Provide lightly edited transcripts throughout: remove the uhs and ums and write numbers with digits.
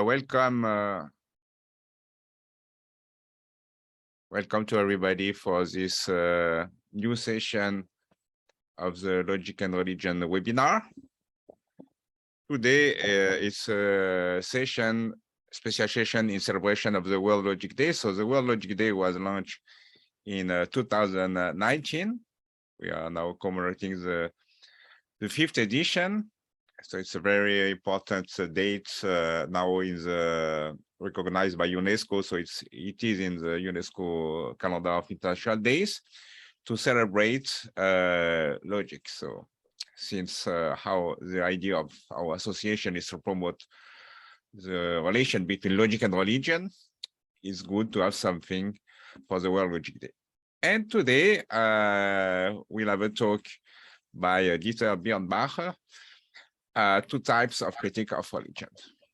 Welcome to everybody for this new session of the Logic and Religion webinar. Today it's a special session in celebration of the World Logic Day. So the World Logic Day was launched in 2019. We are now commemorating the 5th edition. So it's a very important date now recognized by UNESCO. So it is in the UNESCO calendar of international days to celebrate logic. So since how the idea of our association is to promote the relation between logic and religion, it's good to have something for the World Logic Day. And today we'll have a talk by Dieter Birnbacher, 2 types of critique of religion.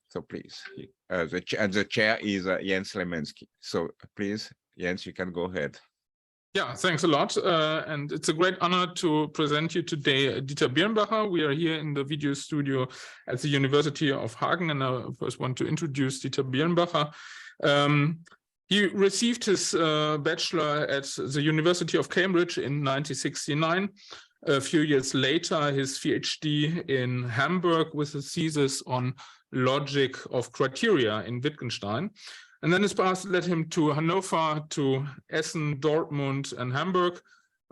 So please, the chair is Jens Lemensky. So please, Jens, you can go ahead. Yeah, thanks a lot. And it's a great honor to present you today Dieter Birnbacher. We are here in the video studio at the University of Hagen, and I first want to introduce Dieter Birnbacher. He received his bachelor at the University of Cambridge in 1969. A few years later, his PhD in Hamburg with a thesis on logic of criteria in Wittgenstein. And then his path led him to Hanover, to Essen, Dortmund, and Hamburg.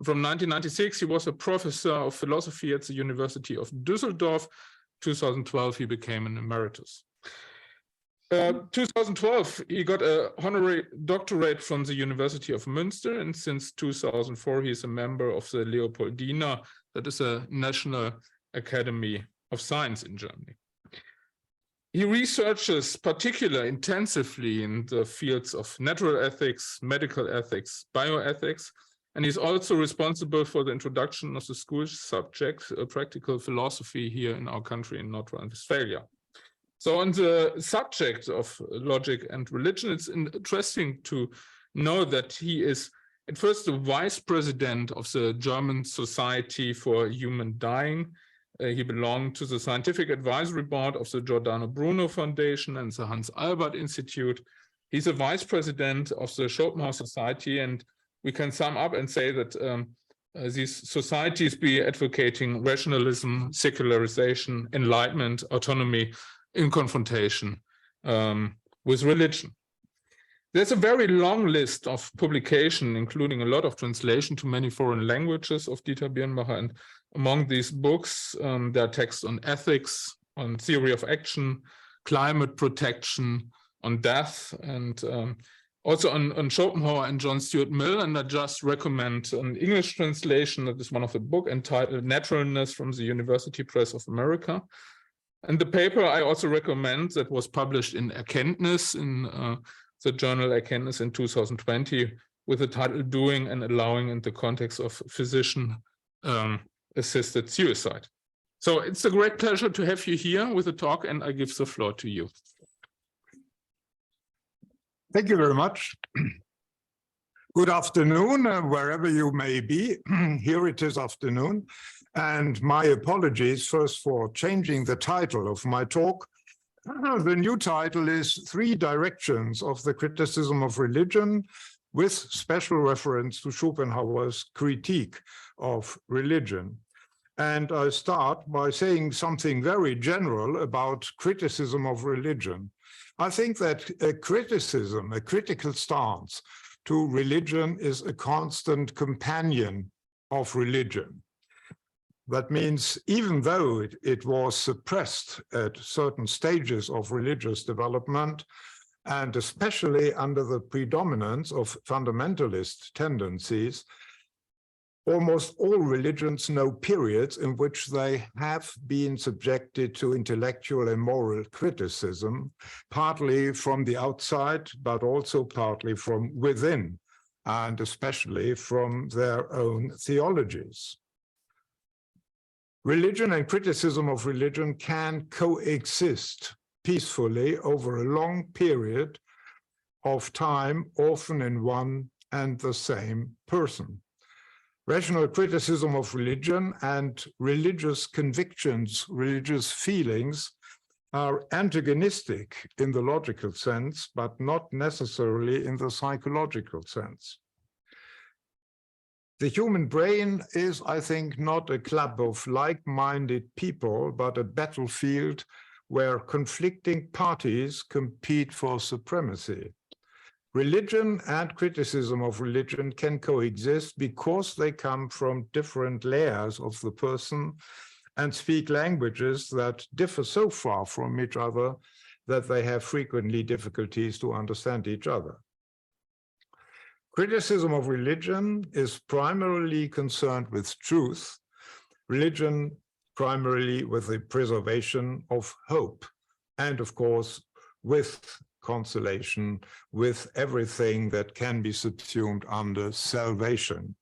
From 1996, he was a professor of philosophy at the University of Düsseldorf. 2012, he became an emeritus. 2012, he got a honorary doctorate from the University of Münster, and since 2004, he is a member of the Leopoldina, that is a National Academy of Science in Germany. He researches particularly intensively in the fields of natural ethics, medical ethics, bioethics, and he's also responsible for the introduction of the school subject, practical philosophy, here in our country in North Rhine-Westphalia. So on the subject of logic and religion, it's interesting to know that he is at first the vice president of the German Society for Human Dying. He belonged to the scientific advisory board of the Giordano Bruno Foundation and the Hans Albert Institute. He's a vice president of the Schopenhauer Society, and we can sum up and say that these societies be advocating rationalism, secularization, enlightenment, autonomy, in confrontation with religion. There's a very long list of publication, including a lot of translation to many foreign languages of Dieter Birnbacher, and among these books, there are texts on ethics, on theory of action, climate protection, on death, and also on Schopenhauer and John Stuart Mill. And I just recommend an English translation that is one of the book entitled Naturalness from the University Press of America. And the paper I also recommend that was published in Erkenntnis, in the journal Erkenntnis in 2020, with the title Doing and Allowing in the Context of Physician-Assisted Suicide. So it's a great pleasure to have you here with the talk, and I give the floor to you. Thank you very much. Good afternoon, wherever you may be. Here it is afternoon. And my apologies first for changing the title of my talk. The new title is 3 Directions of the Criticism of Religion, with special reference to Schopenhauer's critique of religion. And I start by saying something very general about criticism of religion. I think that a critical stance to religion is a constant companion of religion. That means even though it was suppressed at certain stages of religious development, and especially under the predominance of fundamentalist tendencies, almost all religions know periods in which they have been subjected to intellectual and moral criticism, partly from the outside, but also partly from within, and especially from their own theologies. Religion and criticism of religion can coexist peacefully over a long period of time, often in one and the same person. Rational criticism of religion and religious convictions, religious feelings are antagonistic in the logical sense, but not necessarily in the psychological sense. The human brain is, I think, not a club of like-minded people, but a battlefield where conflicting parties compete for supremacy. Religion and criticism of religion can coexist because they come from different layers of the person and speak languages that differ so far from each other that they have frequently difficulties to understand each other. Criticism of religion is primarily concerned with truth, religion primarily with the preservation of hope, and of course with consolation, with everything that can be subsumed under salvation.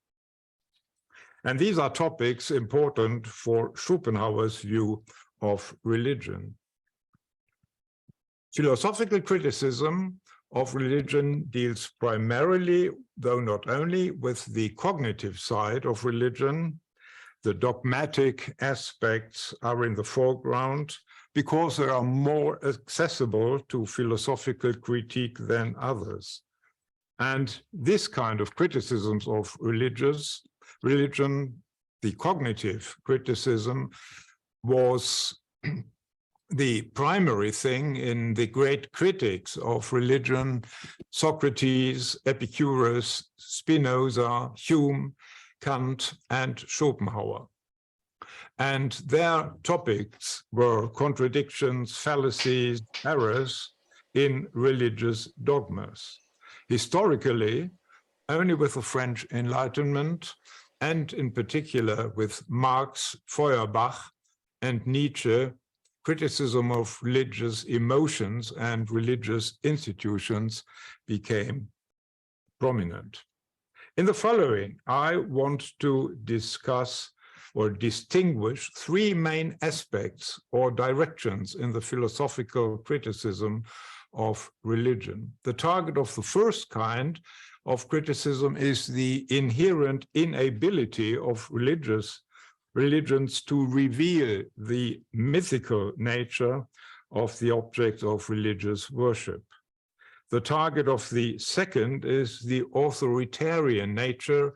And these are topics important for Schopenhauer's view of religion. Philosophical criticism of religion deals primarily, though not only, with the cognitive side of religion. The dogmatic aspects are in the foreground because they are more accessible to philosophical critique than others. And this kind of criticisms of religion, the cognitive criticism, was the primary thing in the great critics of religion: Socrates, Epicurus, Spinoza, Hume, Kant, and Schopenhauer. And their topics were contradictions, fallacies, errors in religious dogmas. Historically, only with the French Enlightenment, and in particular with Marx, Feuerbach, and Nietzsche, criticism of religious emotions and religious institutions became prominent. In the following, I want to discuss or distinguish three main aspects or directions in the philosophical criticism of religion. The target of the first kind of criticism is the inherent inability of religions to reveal the mythical nature of the object of religious worship. The target of the second is the authoritarian nature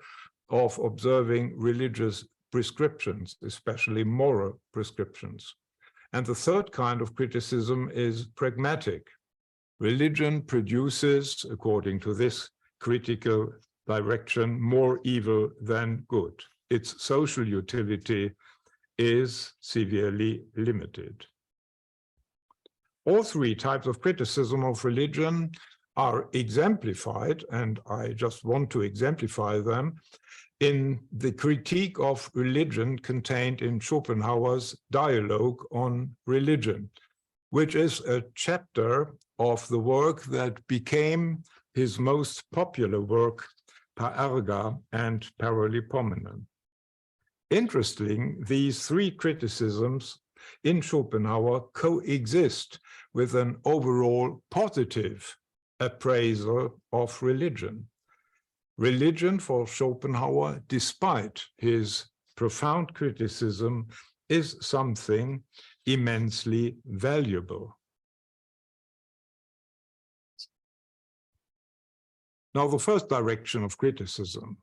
of observing religious prescriptions, especially moral prescriptions. And the third kind of criticism is pragmatic. Religion produces, according to this critical direction, more evil than good. Its social utility is severely limited. All three types of criticism of religion are exemplified, and I just want to exemplify them, in the critique of religion contained in Schopenhauer's Dialogue on Religion, which is a chapter of the work that became his most popular work, Per Erga and Paralipomenon. Interesting, these three criticisms in Schopenhauer coexist with an overall positive appraisal of religion. Religion for Schopenhauer, despite his profound criticism, is something immensely valuable. Now, the first direction of criticism.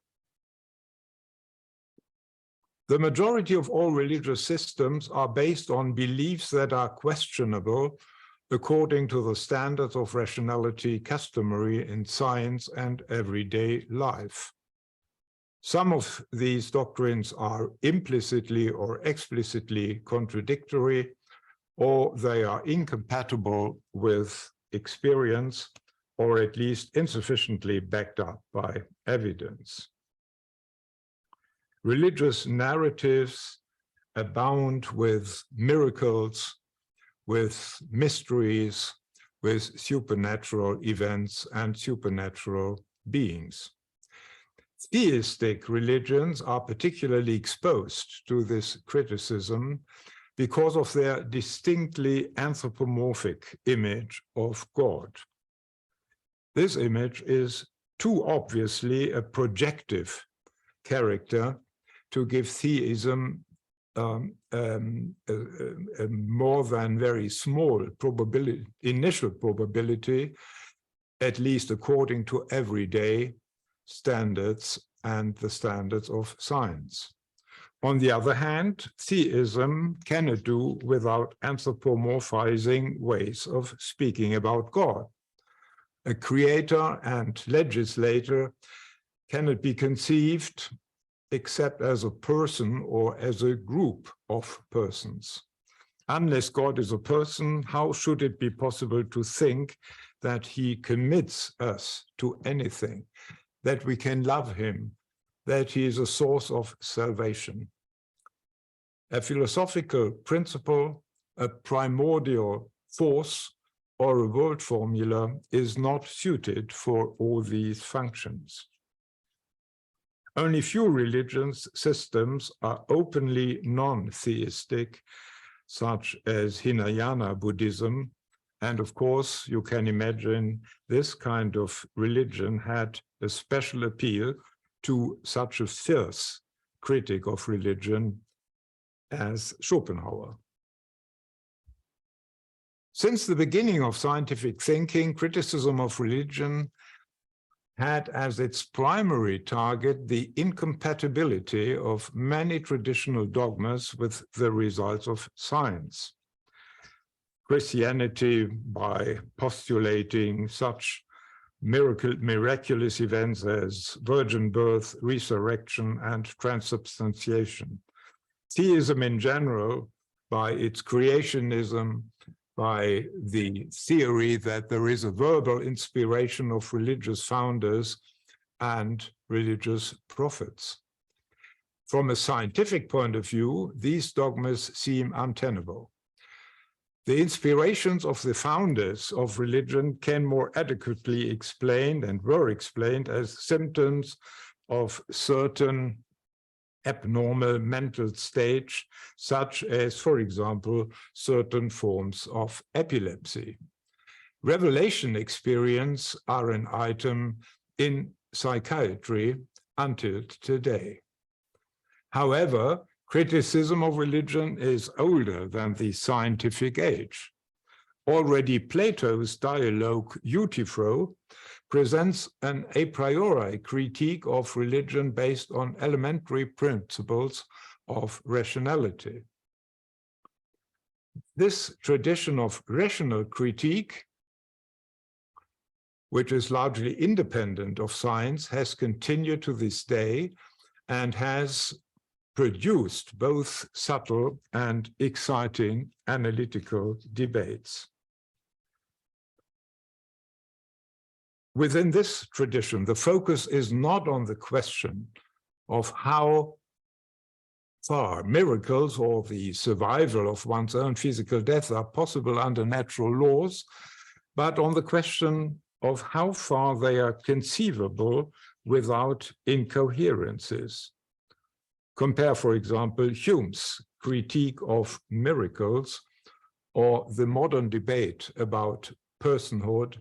The majority of all religious systems are based on beliefs that are questionable according to the standards of rationality customary in science and everyday life. Some of these doctrines are implicitly or explicitly contradictory, or they are incompatible with experience, or at least insufficiently backed up by evidence. Religious narratives abound with miracles, with mysteries, with supernatural events and supernatural beings. Theistic religions are particularly exposed to this criticism because of their distinctly anthropomorphic image of God. This image is too obviously a projective character to give theism a more than very small probability, initial probability, at least according to everyday standards and the standards of science. On the other hand, theism cannot do without anthropomorphizing ways of speaking about God. A creator and legislator cannot be conceived except as a person or as a group of persons. Unless God is a person, how should it be possible to think that he commits us to anything, that we can love him, that he is a source of salvation? A philosophical principle, a primordial force, or a word formula is not suited for all these functions. Only few religions systems are openly non-theistic, such as Hinayana Buddhism. And of course, you can imagine this kind of religion had a special appeal to such a fierce critic of religion as Schopenhauer. Since the beginning of scientific thinking, criticism of religion had as its primary target the incompatibility of many traditional dogmas with the results of science. Christianity, by postulating such miraculous events as virgin birth, resurrection, and transubstantiation. Theism in general, by its creationism, by the theory that there is a verbal inspiration of religious founders and religious prophets. From a scientific point of view, these dogmas seem untenable. The inspirations of the founders of religion can more adequately explained and were explained as symptoms of certain abnormal mental stage, such as, for example, certain forms of epilepsy. Revelation experience are an item in psychiatry until today. However, criticism of religion is older than the scientific age. Already Plato's dialogue Euthyphro presents an a priori critique of religion based on elementary principles of rationality. This tradition of rational critique, which is largely independent of science, has continued to this day and has produced both subtle and exciting analytical debates. Within this tradition, the focus is not on the question of how far miracles or the survival of one's own physical death are possible under natural laws, but on the question of how far they are conceivable without incoherences. Compare, for example, Hume's critique of miracles or the modern debate about personhood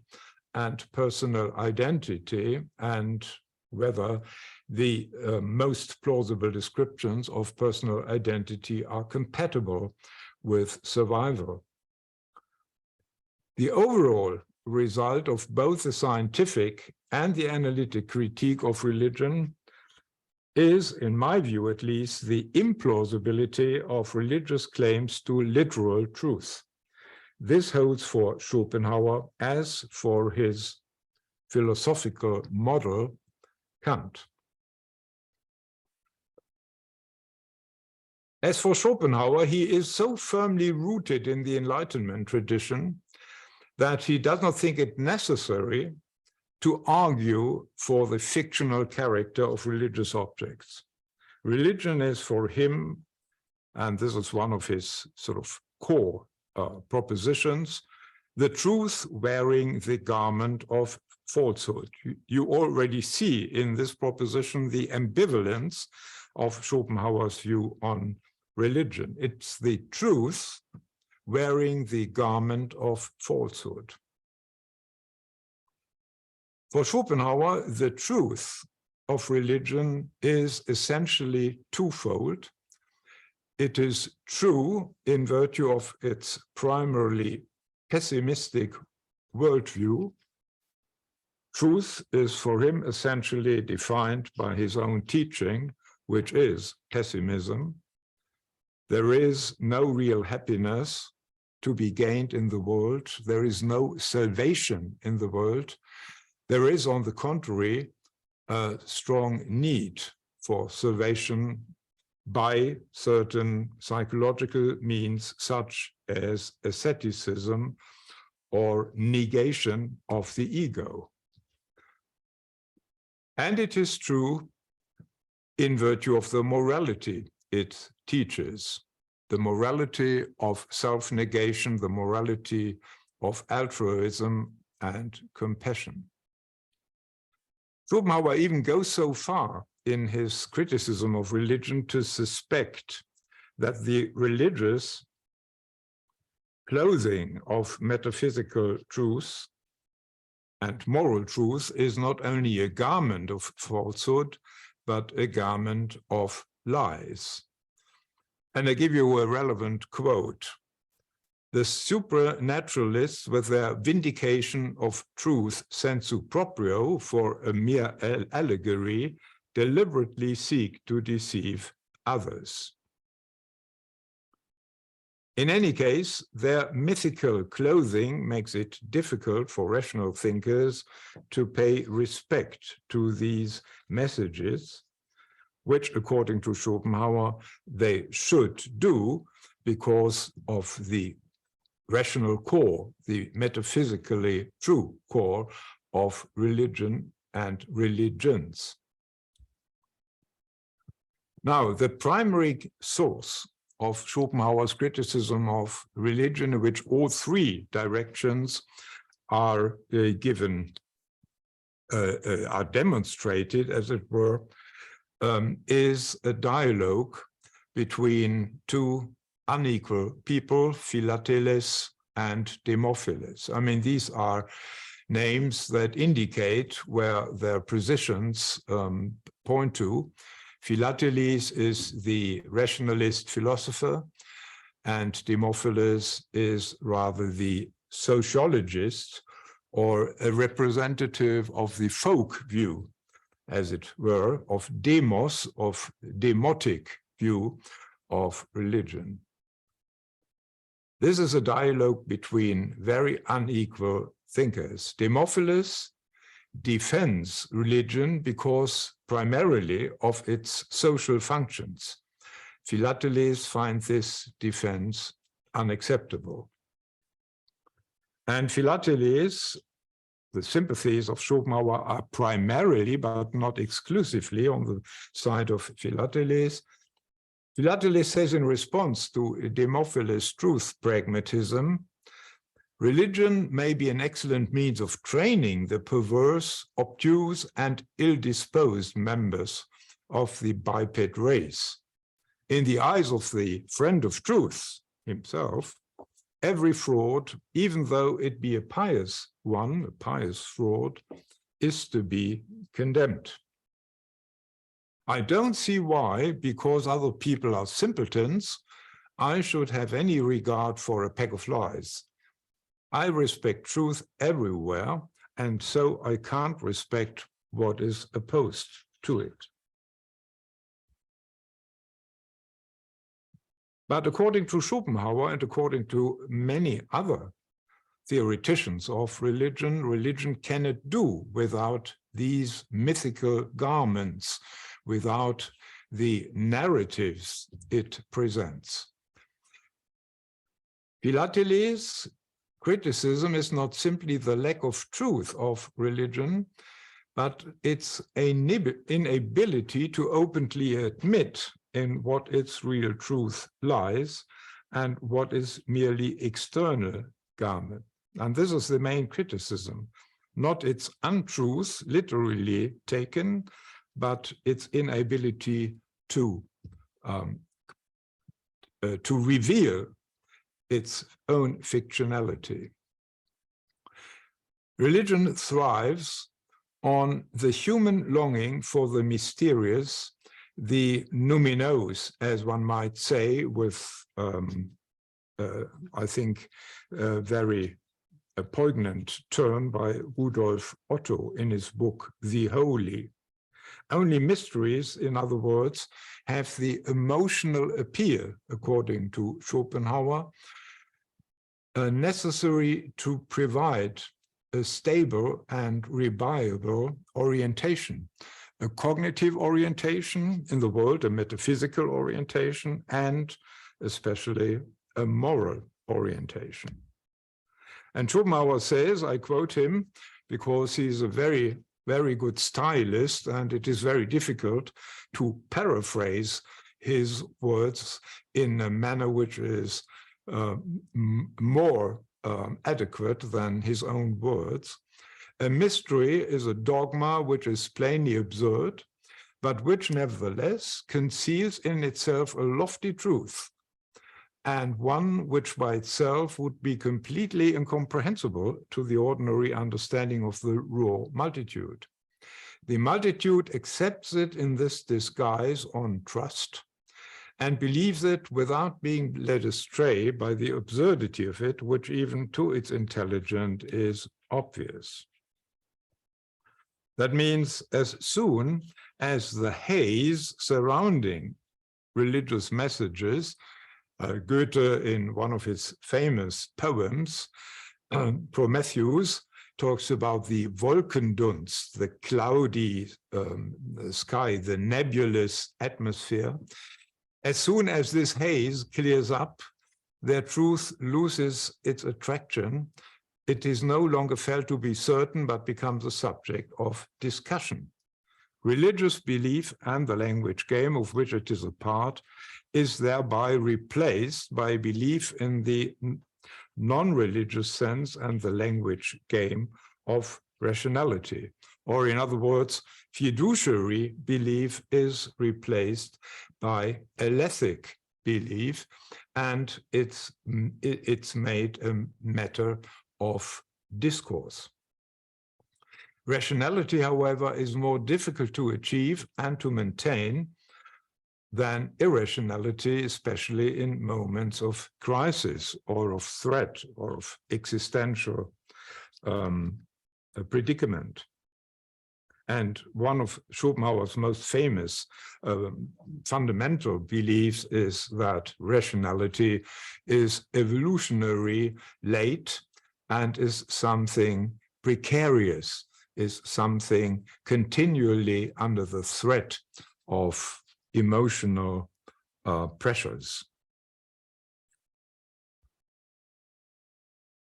and personal identity, and whether the most plausible descriptions of personal identity are compatible with survival. The overall result of both the scientific and the analytic critique of religion is, in my view at least, the implausibility of religious claims to literal truth. This holds for Schopenhauer as for his philosophical model, Kant. As for Schopenhauer, he is so firmly rooted in the Enlightenment tradition that he does not think it necessary to argue for the fictional character of religious objects. Religion is for him, and this is one of his sort of core propositions, the truth wearing the garment of falsehood. You already see in this proposition the ambivalence of Schopenhauer's view on religion. It's the truth wearing the garment of falsehood. For Schopenhauer, the truth of religion is essentially twofold. it is true in virtue of its primarily pessimistic worldview. Truth is for him essentially defined by his own teaching, which is pessimism. There is no real happiness to be gained in the world. There is no salvation in the world. There is, on the contrary, a strong need for salvation by certain psychological means, such as asceticism or negation of the ego. And it is true in virtue of the morality it teaches, the morality of self-negation, the morality of altruism and compassion. Schopenhauer even goes so far in his criticism of religion to suspect that the religious clothing of metaphysical truth and moral truth is not only a garment of falsehood, but a garment of lies. And I give you a relevant quote. The supranaturalists, with their vindication of truth sensu proprio for a mere allegory, deliberately seek to deceive others. In any case, their mythical clothing makes it difficult for rational thinkers to pay respect to these messages, which, according to Schopenhauer, they should do because of the rational core, the metaphysically true core of religion and religions. Now, the primary source of Schopenhauer's criticism of religion, in which all three directions are are demonstrated, as it were, is a dialogue between two unequal people, Philateles and Demophiles. I mean, these are names that indicate where their positions point to. Philateles is the rationalist philosopher, and Demophiles is rather the sociologist, or a representative of the folk view, as it were, of demos, of demotic view of religion. This is a dialogue between very unequal thinkers. Demophiles defends religion because primarily of its social functions. Philateles finds this defense unacceptable. And Philateles, the sympathies of Schopenhauer are primarily, but not exclusively, on the side of Philateles. Philateles says in response to Demophiles' truth pragmatism, religion may be an excellent means of training the perverse, obtuse, and ill-disposed members of the biped race. In the eyes of the friend of truth himself, every fraud, even though it be a pious one, a pious fraud, is to be condemned. I don't see why, because other people are simpletons, I should have any regard for a pack of lies. I respect truth everywhere, and so I can't respect what is opposed to it. But according to Schopenhauer and according to many other theoreticians of religion, religion cannot do without these mythical garments, without the narratives it presents. Philateles' criticism is not simply the lack of truth of religion, but its inability to openly admit in what its real truth lies and what is merely external garment. And this is the main criticism, not its untruth, literally taken, but its inability to reveal its own fictionality. Religion thrives on the human longing for the mysterious, the numinous, as one might say, with, I think, very a poignant term by Rudolf Otto in his book, The Holy. Only mysteries, in other words, have the emotional appeal, according to Schopenhauer, necessary to provide a stable and reliable orientation, a cognitive orientation in the world, a metaphysical orientation, and especially a moral orientation. And Schopenhauer says, I quote him, because he's a very, very good stylist, and it is very difficult to paraphrase his words in a manner which is more adequate than his own words. A mystery is a dogma which is plainly absurd, but which nevertheless conceals in itself a lofty truth, and one which by itself would be completely incomprehensible to the ordinary understanding of the raw multitude. The multitude accepts it in this disguise on trust and believes it without being led astray by the absurdity of it, which even to its intelligence is obvious. That means as soon as the haze surrounding religious messages, Goethe, in one of his famous poems, Prometheus, talks about the Wolkendunst, the cloudy sky, the nebulous atmosphere. As soon as this haze clears up, their truth loses its attraction. It is no longer felt to be certain, but becomes a subject of discussion. Religious belief and the language game of which it is a part is thereby replaced by belief in the non-religious sense and the language game of rationality. Or in other words, fiduciary belief is replaced by alethic belief, and it's made a matter of discourse. Rationality, however, is more difficult to achieve and to maintain than irrationality, especially in moments of crisis or of threat or of existential predicament. And one of Schopenhauer's most famous fundamental beliefs is that rationality is evolutionary late and is something precarious, is something continually under the threat of emotional pressures.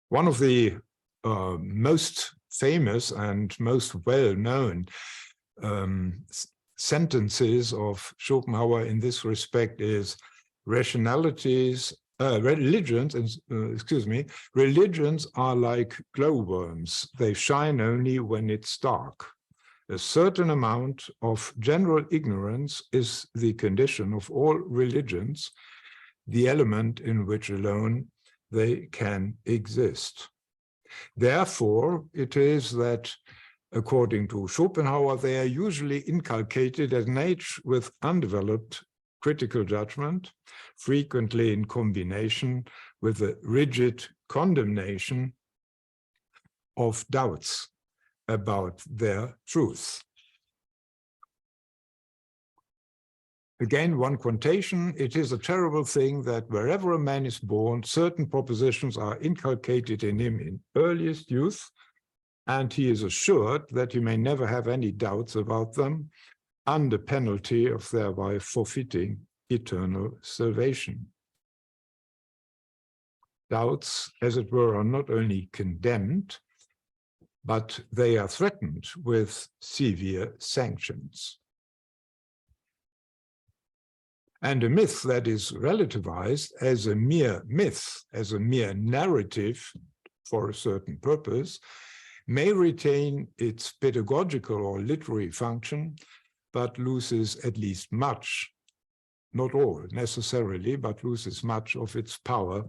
One of the most famous and most well-known sentences of Schopenhauer in this respect is religions are like glowworms. They shine only when it's dark. A certain amount of general ignorance is the condition of all religions, the element in which alone they can exist. Therefore, it is that, according to Schopenhauer, they are usually inculcated at an age with undeveloped critical judgment, frequently in combination with a rigid condemnation of doubts about their truth. Again, one quotation: it is a terrible thing that wherever a man is born, certain propositions are inculcated in him in earliest youth, and he is assured that he may never have any doubts about them, under penalty of thereby forfeiting eternal salvation. Doubts, as it were, are not only condemned, but they are threatened with severe sanctions. And a myth that is relativized as a mere myth, as a mere narrative for a certain purpose, may retain its pedagogical or literary function, but loses at least much, not all necessarily, but loses much of its power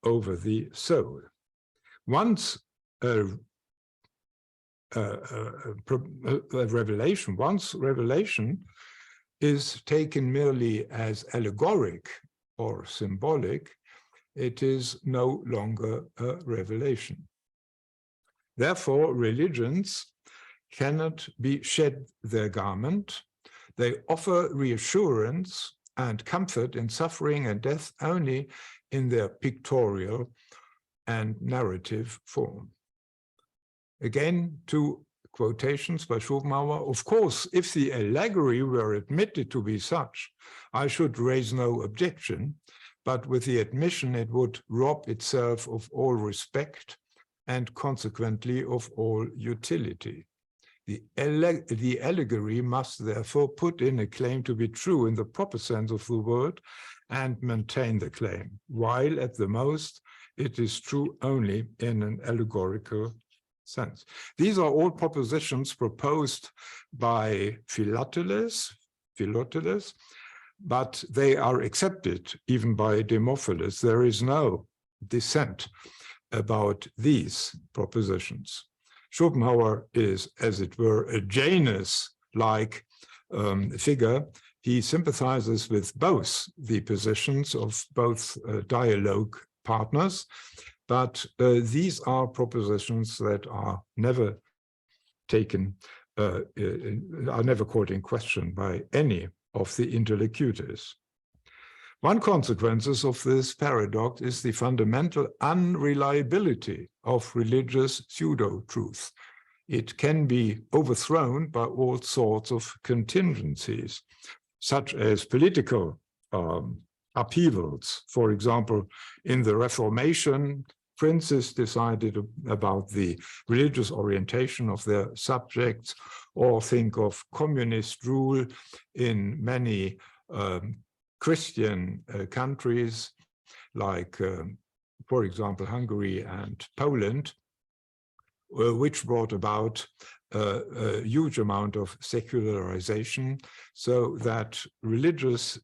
over the soul. Once revelation is taken merely as allegoric or symbolic, it is no longer a revelation. Therefore, religions cannot be shed their garment. They offer reassurance and comfort in suffering and death only in their pictorial and narrative form. Again, two quotations by Schopenhauer. Of course, if the allegory were admitted to be such, I should raise no objection, but with the admission it would rob itself of all respect and consequently of all utility. The allegory must therefore put in a claim to be true in the proper sense of the word and maintain the claim, while at the most it is true only in an allegorical sense. These are all propositions proposed by Philoteles, but they are accepted even by Demophilus. There is no dissent about these propositions. Schopenhauer is, as it were, a Janus-like figure. He sympathizes with both the positions of both dialogue partners, but these are propositions that are never taken, are never called in question by any of the interlocutors. One consequence of this paradox is the fundamental unreliability of religious pseudo-truth. It can be overthrown by all sorts of contingencies, such as political upheavals. For example, in the Reformation, princes decided about the religious orientation of their subjects, or think of communist rule in many Christian countries, like, for example, Hungary and Poland, which brought about a huge amount of secularization, so that religious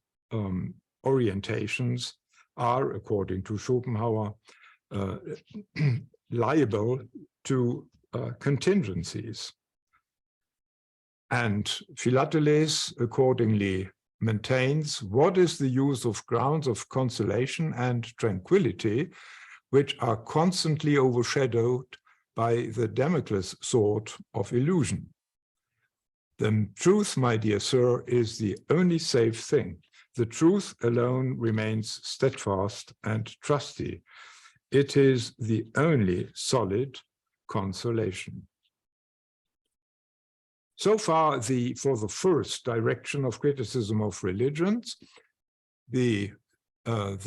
orientations are, according to Schopenhauer, liable to contingencies. And Philoteles accordingly maintains, what is the use of grounds of consolation and tranquility, which are constantly overshadowed by the Damocles sword of illusion? The truth, my dear sir, is the only safe thing. The truth alone remains steadfast and trusty. It is the only solid consolation. So far, for the first direction of criticism of religions, the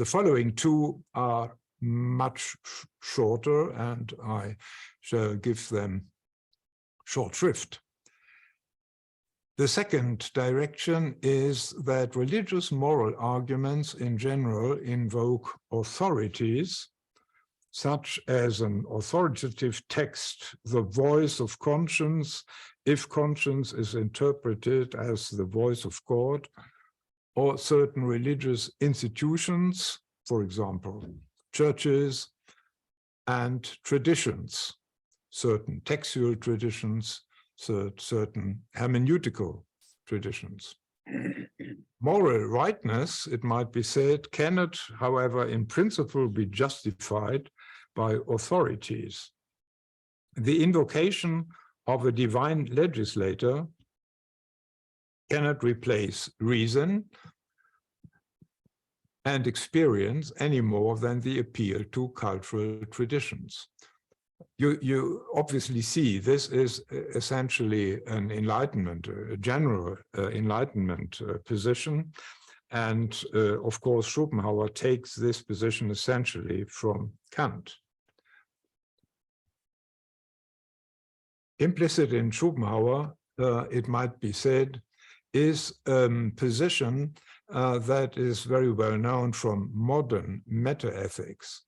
following two are much shorter, and I shall give them short shrift. The second direction is that religious moral arguments in general invoke authorities, such as an authoritative text, the voice of conscience, if conscience is interpreted as the voice of God, or certain religious institutions, for example, churches, and traditions, certain textual traditions, certain hermeneutical traditions. Moral rightness, it might be said, cannot, however, in principle be justified by authorities. The invocation of a divine legislator cannot replace reason and experience any more than the appeal to cultural traditions. You obviously see this is essentially an enlightenment, a general enlightenment position. And of course, Schopenhauer takes this position essentially from Kant. Implicit in Schopenhauer, it might be said, is a position that is very well known from modern metaethics.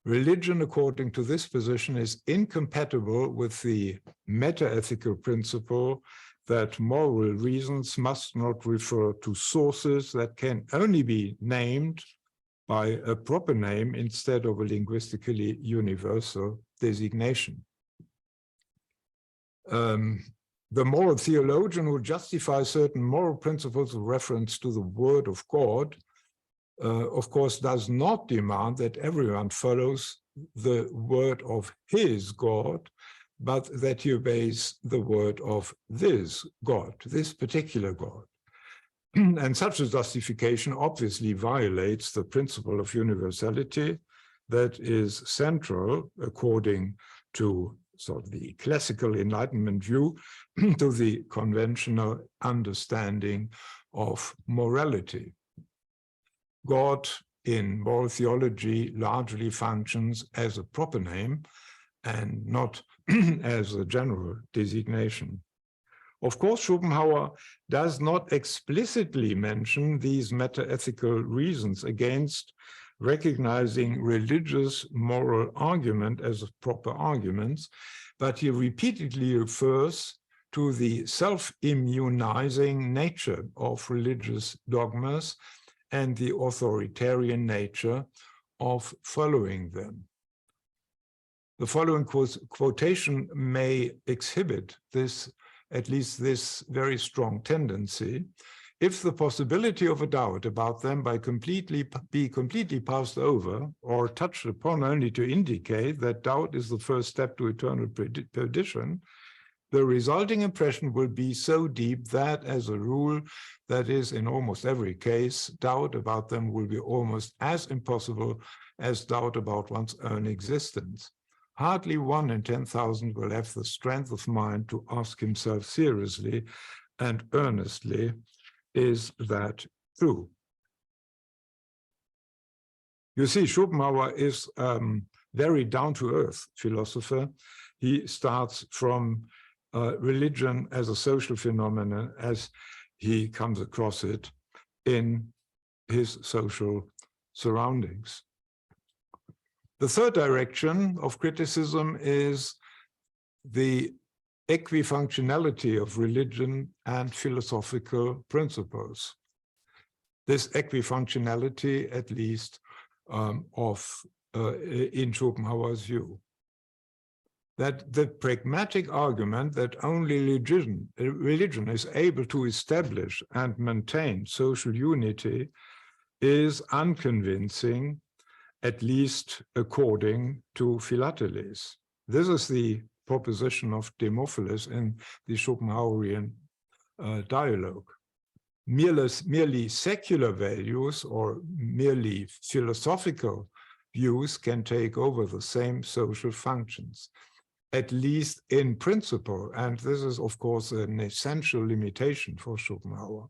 Religion, according to this position, is incompatible with the metaethical principle that moral reasons must not refer to sources that can only be named by a proper name instead of a linguistically the the moral theologian who justifies certain moral principles with reference to the word of God, of course, does not demand that everyone follows the word of his God, but that he obeys the word of this God, this particular God. And such a justification obviously violates the principle of universality that is central, according to sort of the classical Enlightenment view, to the conventional understanding of morality. God in moral theology largely functions as a proper name and not as a general designation. Of course, Schopenhauer does not explicitly mention these metaethical reasons against recognizing religious moral argument as proper arguments, but he repeatedly refers to the self-immunizing nature of religious dogmas and the authoritarian nature of following them. The following quotation may exhibit this, at least this very strong tendency. If the possibility of a doubt about them be completely passed over or touched upon only to indicate that doubt is the first step to eternal perdition, the resulting impression will be so deep that, as a rule, that is, in almost every case, doubt about them will be almost as impossible as doubt about one's own existence. Hardly 1 in 10,000 will have the strength of mind to ask himself seriously and earnestly, is that true? You see, Schopenhauer is very down-to-earth philosopher. He starts from religion as a social phenomenon as he comes across it in his social surroundings. The third direction of criticism is the equifunctionality of religion and philosophical principles. This equifunctionality, at least, in Schopenhauer's view. That the pragmatic argument that only religion is able to establish and maintain social unity is unconvincing, at least according to Philateles. This is the proposition of Demophiles in the Schopenhauerian dialogue. Merely secular values or merely philosophical views can take over the same social functions, at least in principle. And this is, of course, an essential limitation for Schopenhauer.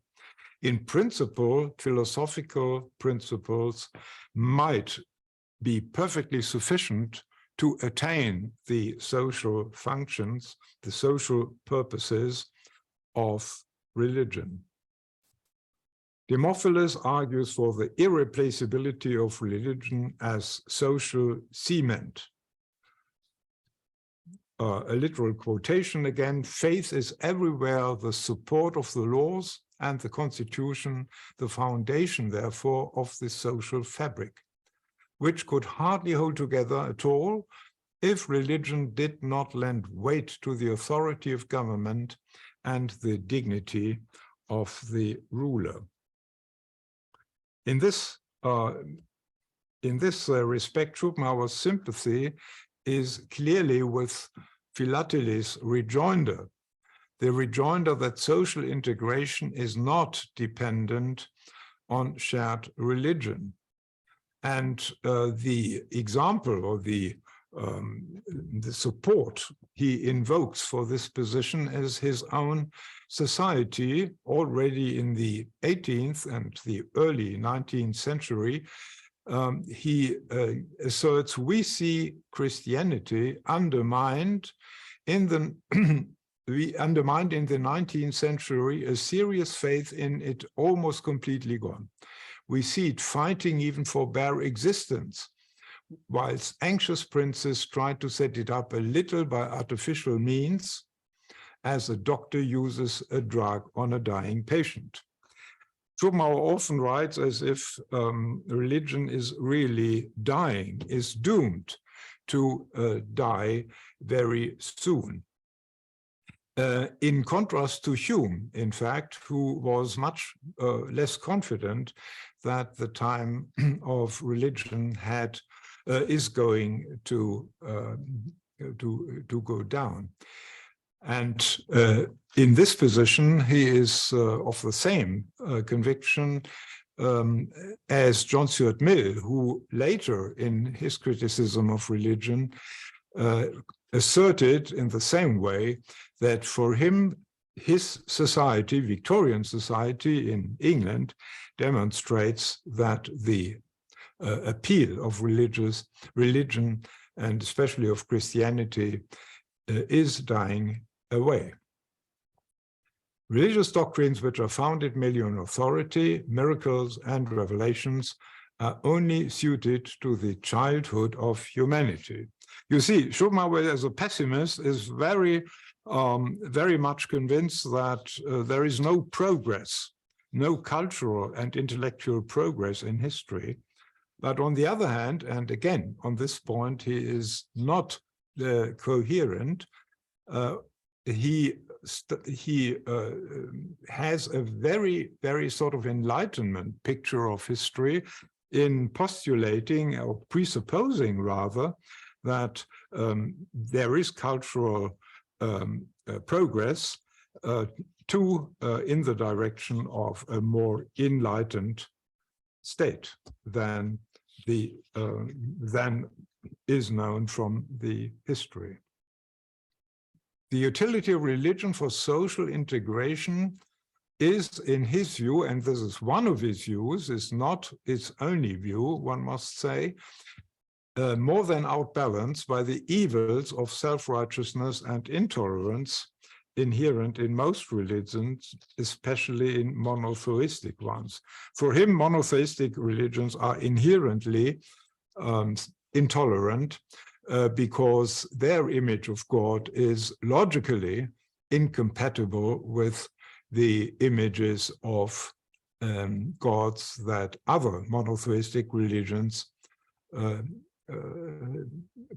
In principle, philosophical principles might be perfectly sufficient to attain the social functions, the social purposes of religion. Demophiles argues for the irreplaceability of religion as social cement. A literal quotation again, faith is everywhere the support of the laws and the constitution, the foundation, therefore, of the social fabric, which could hardly hold together at all if religion did not lend weight to the authority of government and the dignity of the ruler. In this respect, Schopenhauer's sympathy is clearly with Philateles' rejoinder, the rejoinder that social integration is not dependent on shared religion. And the example or the support he invokes for this position is his own society. Already in the 18th and the early 19th century, he asserts we see Christianity undermined in the undermined in the 19th century, a serious faith in it almost completely gone. We see it fighting even for bare existence, whilst anxious princes try to set it up a little by artificial means, as a doctor uses a drug on a dying patient. Schopenhauer often writes as if religion is really dying, is doomed to die very soon. in contrast to Hume, in fact, who was much less confident that the time of religion is going to go down. And in this position, he is of the same conviction as John Stuart Mill, who later in his criticism of religion asserted in the same way that for him, his society, Victorian society in England, demonstrates that the appeal of religion, and especially of Christianity, is dying away. Religious doctrines which are founded merely on authority, miracles, and revelations are only suited to the childhood of humanity. You see, Schopenhauer, as a pessimist, is very much convinced that there is no progress, no cultural and intellectual progress in history. But on the other hand, and again, on this point, he is not coherent. He has a very, very sort of Enlightenment picture of history in postulating or presupposing rather that there is cultural progress in the direction of a more enlightened state than is known from the history. The utility of religion for social integration is, in his view, and this is one of his views, is not its only view, one must say, more than outbalanced by the evils of self-righteousness and intolerance inherent in most religions, especially in monotheistic ones. For him, monotheistic religions are inherently intolerant because their image of God is logically incompatible with the images of gods that other monotheistic religions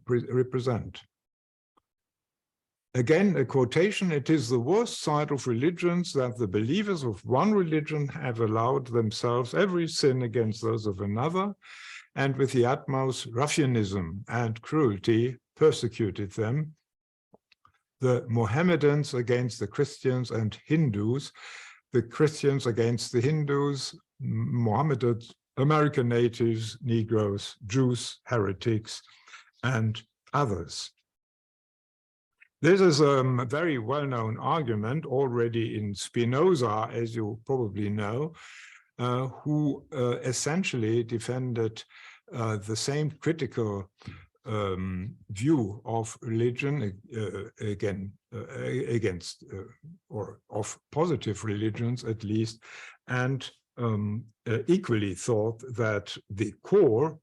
represent. Again, a quotation, "It is the worst side of religions that the believers of one religion have allowed themselves every sin against those of another, and with the utmost ruffianism and cruelty persecuted them. The Mohammedans against the Christians and Hindus, the Christians against the Hindus, Mohammedans, American natives, Negroes, Jews, heretics, and others." This is a very well-known argument already in Spinoza, as you probably know, who essentially defended the same critical view of religion against or of positive religions at least, and equally thought that the core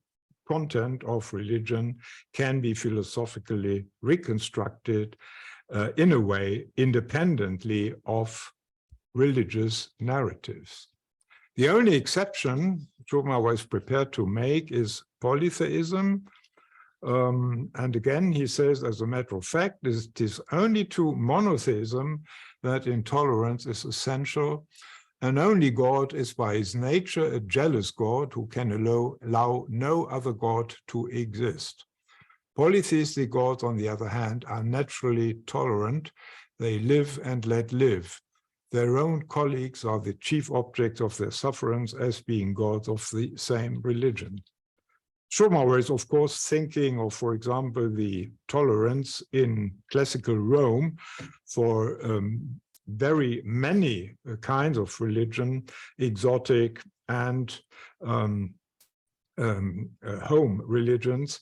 content of religion can be philosophically reconstructed in a way independently of religious narratives. The only exception Schopenhauer is prepared to make is polytheism. And again, he says, as a matter of fact, it is only to monotheism that intolerance is essential, and only God is by his nature a jealous God who can allow no other God to exist. Polytheistic gods, on the other hand, are naturally tolerant. They live and let live. Their own colleagues are the chief objects of their sufferance as being gods of the same religion. Schopenhauer is, of course, thinking of, for example, the tolerance in classical Rome for very many kinds of religion, exotic and home religions.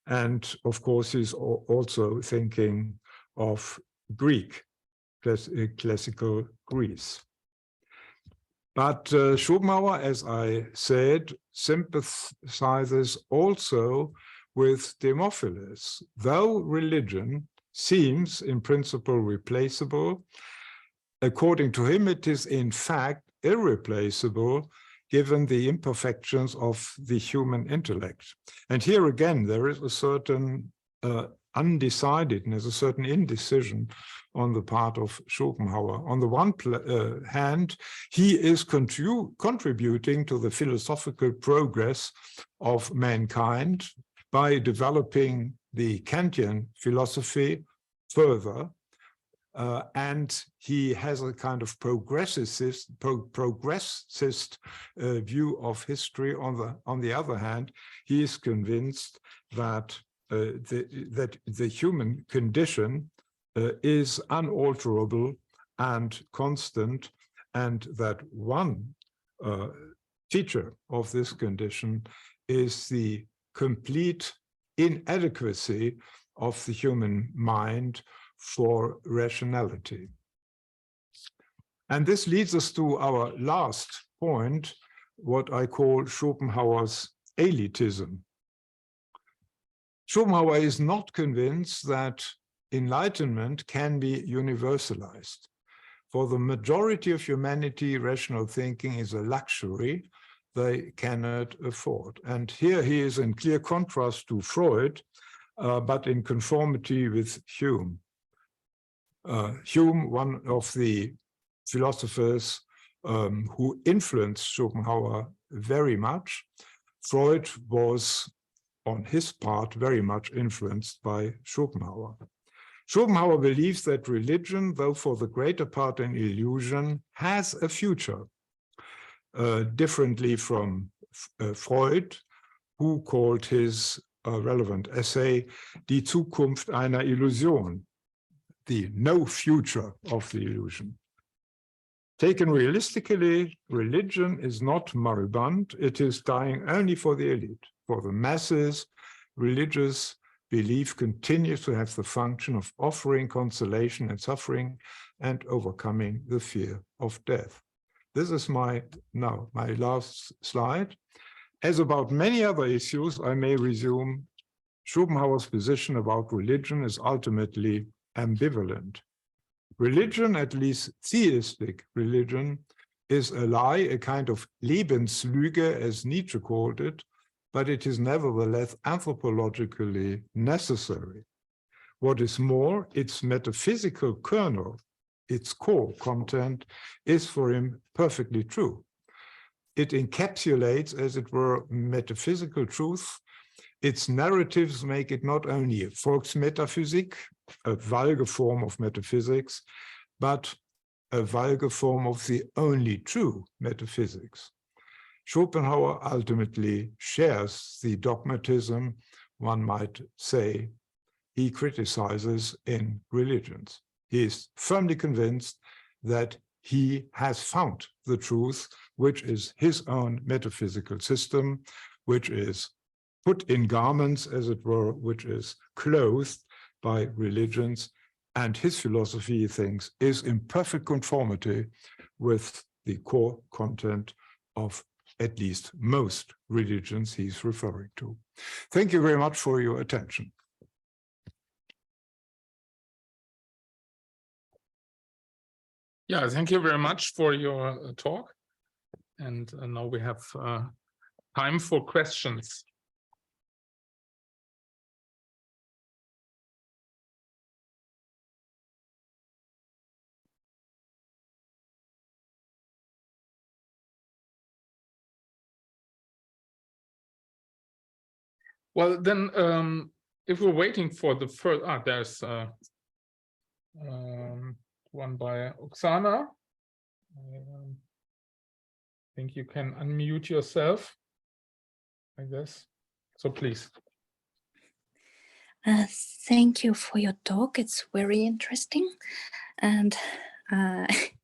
And of course, he's also thinking of Greek, classical Greece. But Schopenhauer, as I said, sympathizes also with Demophiles. Though religion seems in principle replaceable, according to him, it is in fact irreplaceable given the imperfections of the human intellect. And here again, there is a certain undecidedness, a certain indecision on the part of Schopenhauer. On the one hand, he is contributing to the philosophical progress of mankind by developing the Kantian philosophy further. And he has a kind of progressist view of history. On the other hand, he is convinced that the human condition is unalterable and constant, and that one feature of this condition is the complete inadequacy of the human mind for rationality. And this leads us to our last point, what I call Schopenhauer's elitism. Schopenhauer is not convinced that enlightenment can be universalized. For the majority of humanity, rational thinking is a luxury they cannot afford. And here he is in clear contrast to Freud, but in conformity with Hume. Hume, one of the philosophers who influenced Schopenhauer very much. Freud was, on his part, very much influenced by Schopenhauer. Schopenhauer believes that religion, though for the greater part an illusion, has a future, differently from Freud, who called his relevant essay Die Zukunft einer Illusion, the no future of the illusion. Taken realistically, religion is not moribund, it is dying only for the elite. For the masses, religious belief continues to have the function of offering consolation in suffering and overcoming the fear of death. This is my last slide. As about many other issues, I may resume, Schopenhauer's position about religion is ultimately ambivalent. Religion, at least theistic religion, is a lie, a kind of Lebenslüge, as Nietzsche called it, but it is nevertheless anthropologically necessary. What is more, its metaphysical kernel, its core content, is for him perfectly true. It encapsulates, as it were, metaphysical truth. Its narratives make it not only a Volksmetaphysik, a vulgar form of metaphysics, but a vulgar form of the only true metaphysics. Schopenhauer ultimately shares the dogmatism, one might say, he criticizes in religions. He is firmly convinced that he has found the truth, which is his own metaphysical system, which is put in garments, as it were, which is clothed by religions, and his philosophy, he thinks, is in perfect conformity with the core content of at least most religions he's referring to. Thank you very much for your attention. Yeah, thank you very much for your talk. And now we have time for questions. Well, then, if we're waiting for the first, there's one by Oksana. I think you can unmute yourself, I guess. So please. Thank you for your talk. It's very interesting, and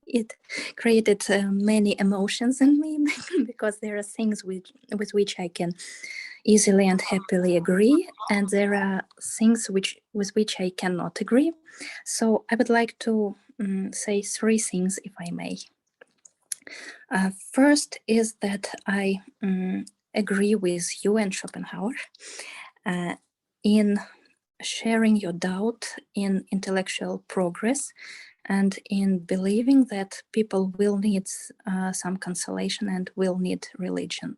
it created many emotions in me because there are things with which I can easily and happily agree, and there are things with which I cannot agree. So I would like to say three things, if I may. First is that I agree with you and Schopenhauer in sharing your doubt in intellectual progress and in believing that people will need some consolation and will need religion.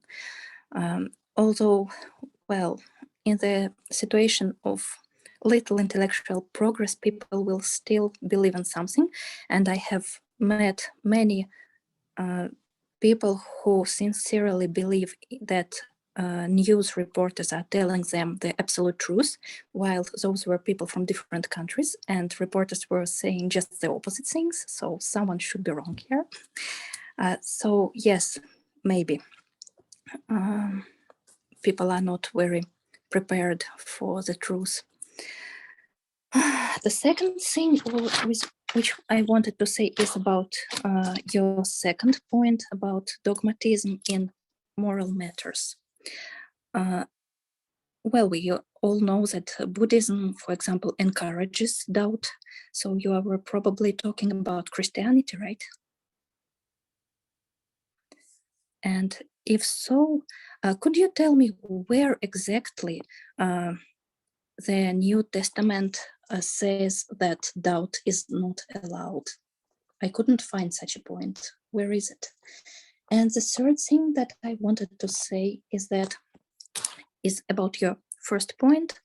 Although, well, in the situation of little intellectual progress, people will still believe in something. And I have met many people who sincerely believe that news reporters are telling them the absolute truth, while those were people from different countries and reporters were saying just the opposite things. So someone should be wrong here. So yes, maybe people are not very prepared for the truth. The second thing which I wanted to say is about your second point about dogmatism in moral matters. Well, we all know that Buddhism, for example, encourages doubt. So you are probably talking about Christianity, right? And if so, could you tell me where exactly the New Testament says that doubt is not allowed? I couldn't find such a point. Where is it? And the third thing that I wanted to say is about your first point,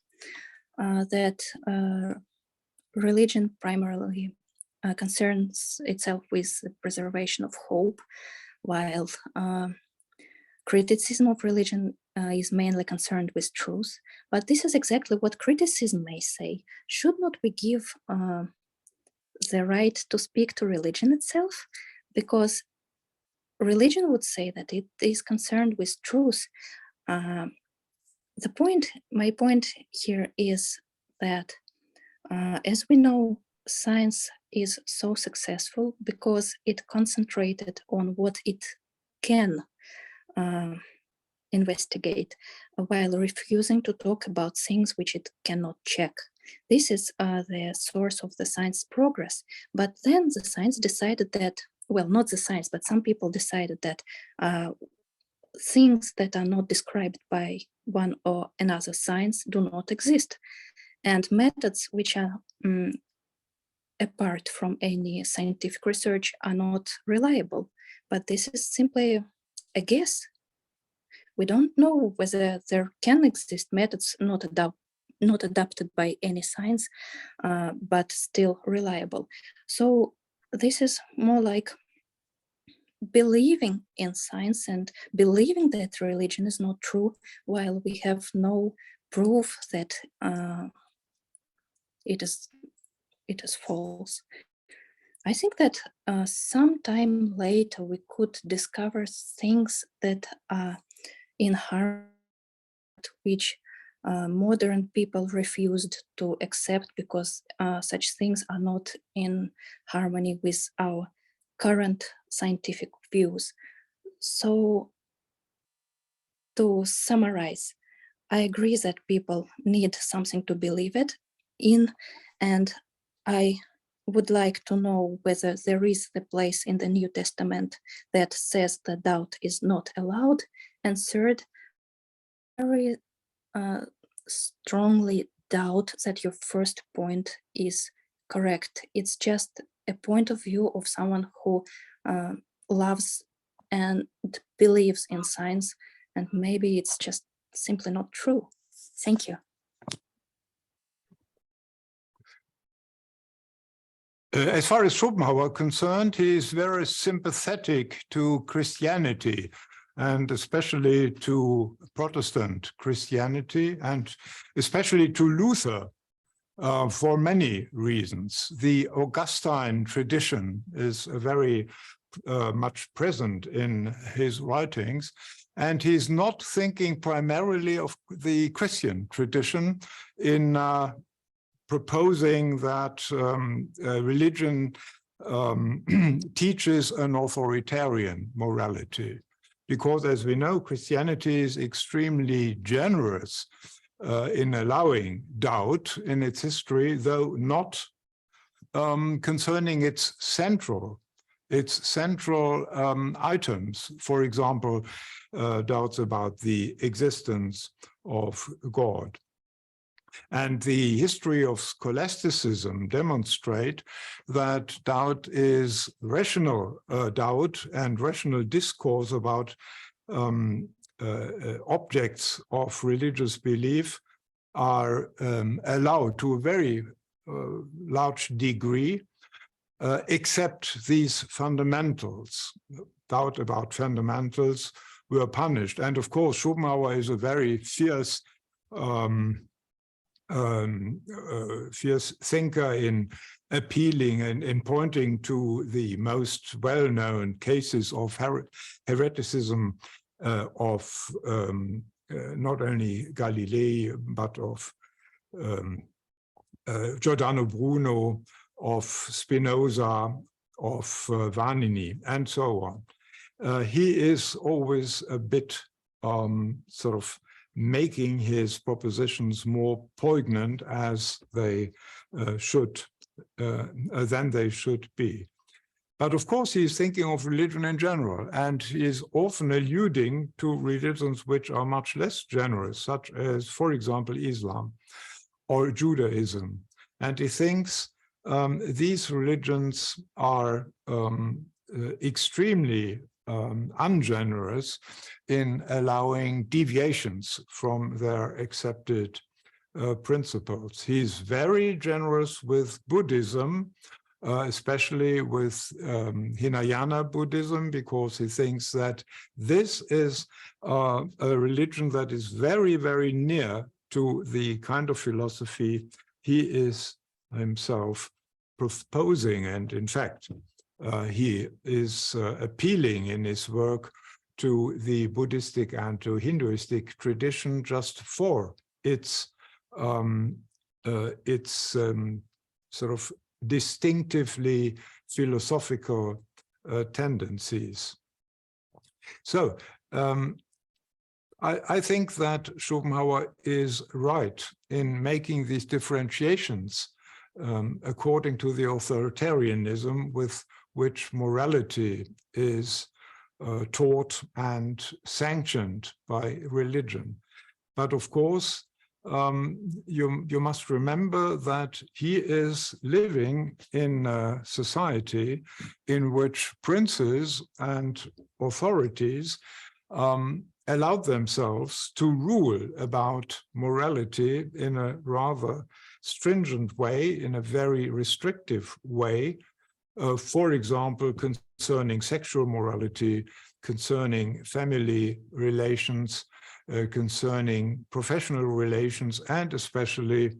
that religion primarily concerns itself with the preservation of hope, while criticism of religion is mainly concerned with truth. But this is exactly what criticism may say. Should not we give the right to speak to religion itself? Because religion would say that it is concerned with truth. My point here is that as we know, science is so successful because it concentrated on what it can investigate, while refusing to talk about things which it cannot check. This is the source of the science progress. But then the science decided that, well, not the science, but some people decided that things that are not described by one or another science do not exist. And methods which are apart from any scientific research are not reliable. But this is simply a guess. We don't know whether there can exist methods not adapted by any science, but still reliable. So this is more like believing in science and believing that religion is not true, while we have no proof that it is false. I think that sometime later we could discover things that are in harmony, which modern people refused to accept because such things are not in harmony with our current scientific views. So to summarize, I agree that people need something to believe in, and I would like to know whether there is a place in the New Testament that says that doubt is not allowed. And third, very strongly doubt that your first point is correct. It's just a point of view of someone who loves and believes in science, and maybe it's just simply not true. Thank you. As far as Schopenhauer concerned, he is very sympathetic to Christianity, and especially to Protestant Christianity, and especially to Luther, for many reasons. The Augustine tradition is very much present in his writings, and he's not thinking primarily of the Christian tradition in proposing that religion teaches an authoritarian morality. Because as we know, Christianity is extremely generous in allowing doubt in its history, though not concerning its central items. For example, doubts about the existence of God. And the history of scholasticism demonstrate that doubt is rational doubt and rational discourse about objects of religious belief are allowed to a very large degree, except these fundamentals. Doubt about fundamentals were punished. And of course, Schopenhauer is a very fierce thinker in appealing and in pointing to the most well-known cases of hereticism of not only Galilei, but of Giordano Bruno, of Spinoza, of Vanini, and so on. He is always a bit sort of making his propositions more poignant as they than they should be. But of course, he's thinking of religion in general, and he is often alluding to religions which are much less generous, such as, for example, Islam or Judaism. And he thinks these religions are extremely ungenerous in allowing deviations from their accepted principles. He's very generous with Buddhism, especially with Hinayana Buddhism, because he thinks that this is a religion that is very, very near to the kind of philosophy he is himself proposing. And in fact, he is appealing in his work to the Buddhistic and to Hinduistic tradition just for its sort of distinctively philosophical tendencies. So I think that Schopenhauer is right in making these differentiations according to the authoritarianism with which morality is taught and sanctioned by religion. But of course, you must remember that he is living in a society in which princes and authorities allowed themselves to rule about morality in a rather stringent way, in a very restrictive way, for example, concerning sexual morality, concerning family relations, concerning professional relations, and especially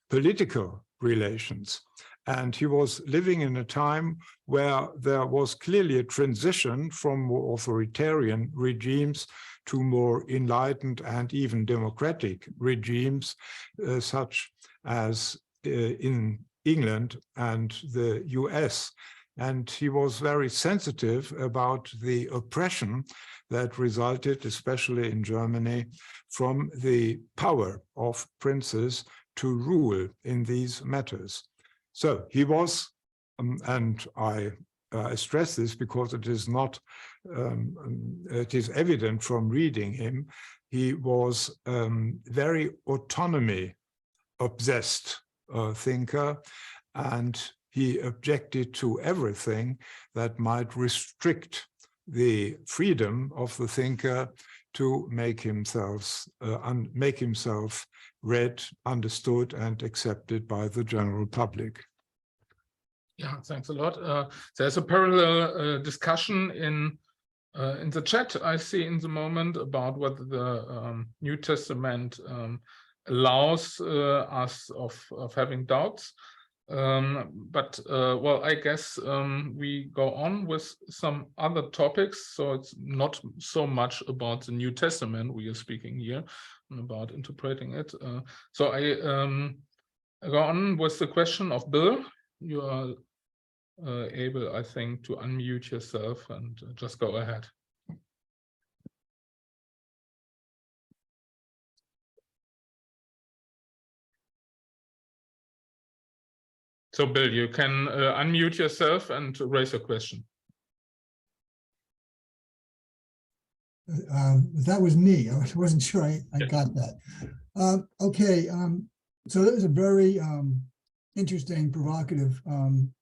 political relations. And he was living in a time where there was clearly a transition from more authoritarian regimes to more enlightened and even democratic regimes, such as in England and the US. And he was very sensitive about the oppression that resulted, especially in Germany, from the power of princes to rule in these matters. So he was, and I stress this because it is not, it is evident from reading him, he was very autonomy obsessed thinker, and he objected to everything that might restrict the freedom of the thinker to make himself read, understood, and accepted by the general public. Yeah, thanks a lot. There's a parallel discussion in the chat I see in the moment about whether the New Testament allows us of having doubts. Well, I guess we go on with some other topics, so it's not so much about the New Testament we are speaking here, about interpreting it. So I go on with the question of Bill. You are able, I think, to unmute yourself and just go ahead. So, Bill, you can unmute yourself and raise your question. That was me. I wasn't sure I got that. Okay, so that was a very interesting, provocative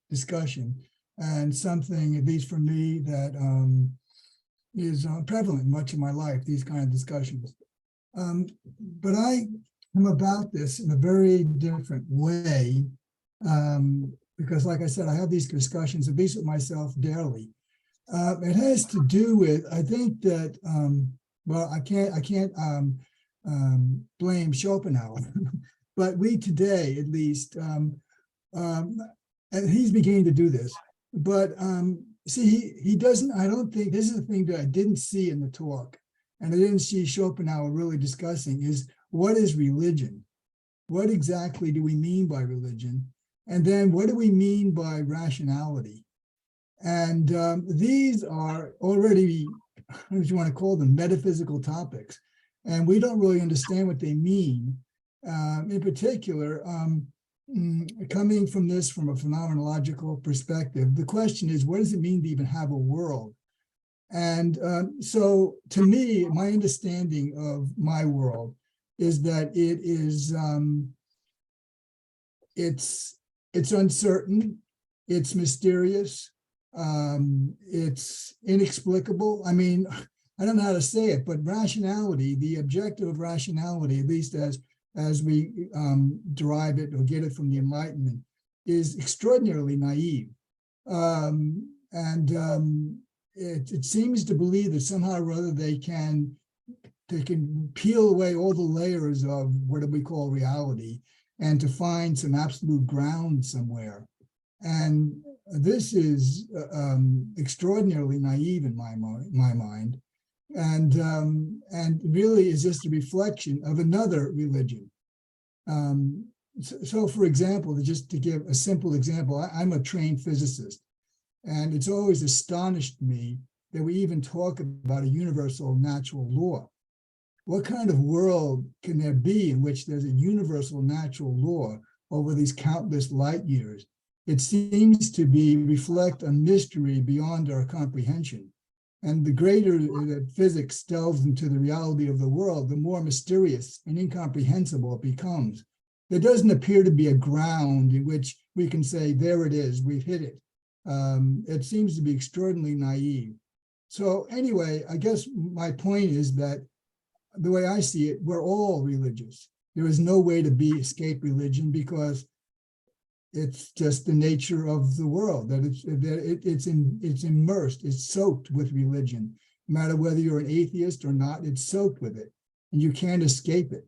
discussion, and something, at least for me, that is prevalent much of my life, these kind of discussions. But I come about this in a very different way. Because like I said, I have these discussions, at least with myself, daily. It has to do with, I think that, well, I can't blame Schopenhauer, but we today, at least, and he's beginning to do this, but see, he doesn't, I don't think, this is the thing that I didn't see in the talk, and I didn't see Schopenhauer really discussing, is what is religion? What exactly do we mean by religion? And then what do we mean by rationality? And these are already, what you want to call them, metaphysical topics. And we don't really understand what they mean. In particular, coming from this from a phenomenological perspective, the question is, what does it mean to even have a world? And so to me, my understanding of my world is that it is, it's uncertain, it's mysterious, it's inexplicable. I mean, I don't know how to say it, but rationality, the objective of rationality, at least as we derive it or get it from the Enlightenment, is extraordinarily naive. It seems to believe that somehow or other they can peel away all the layers of what do we call reality and to find some absolute ground somewhere. And this is extraordinarily naive in my mind. And really is just a reflection of another religion. So for example, just to give a simple example, I'm a trained physicist, and it's always astonished me that we even talk about a universal natural law. What kind of world can there be in which there's a universal natural law over these countless light years? It seems to reflect a mystery beyond our comprehension. And the greater that physics delves into the reality of the world, the more mysterious and incomprehensible it becomes. There doesn't appear to be a ground in which we can say, there it is, we've hit it. It seems to be extraordinarily naive. So anyway, I guess my point is that the way I see it, we're all religious. There is no way to escape religion because it's just the nature of the world, that it's immersed, it's soaked with religion. No matter whether you're an atheist or not, it's soaked with it, and you can't escape it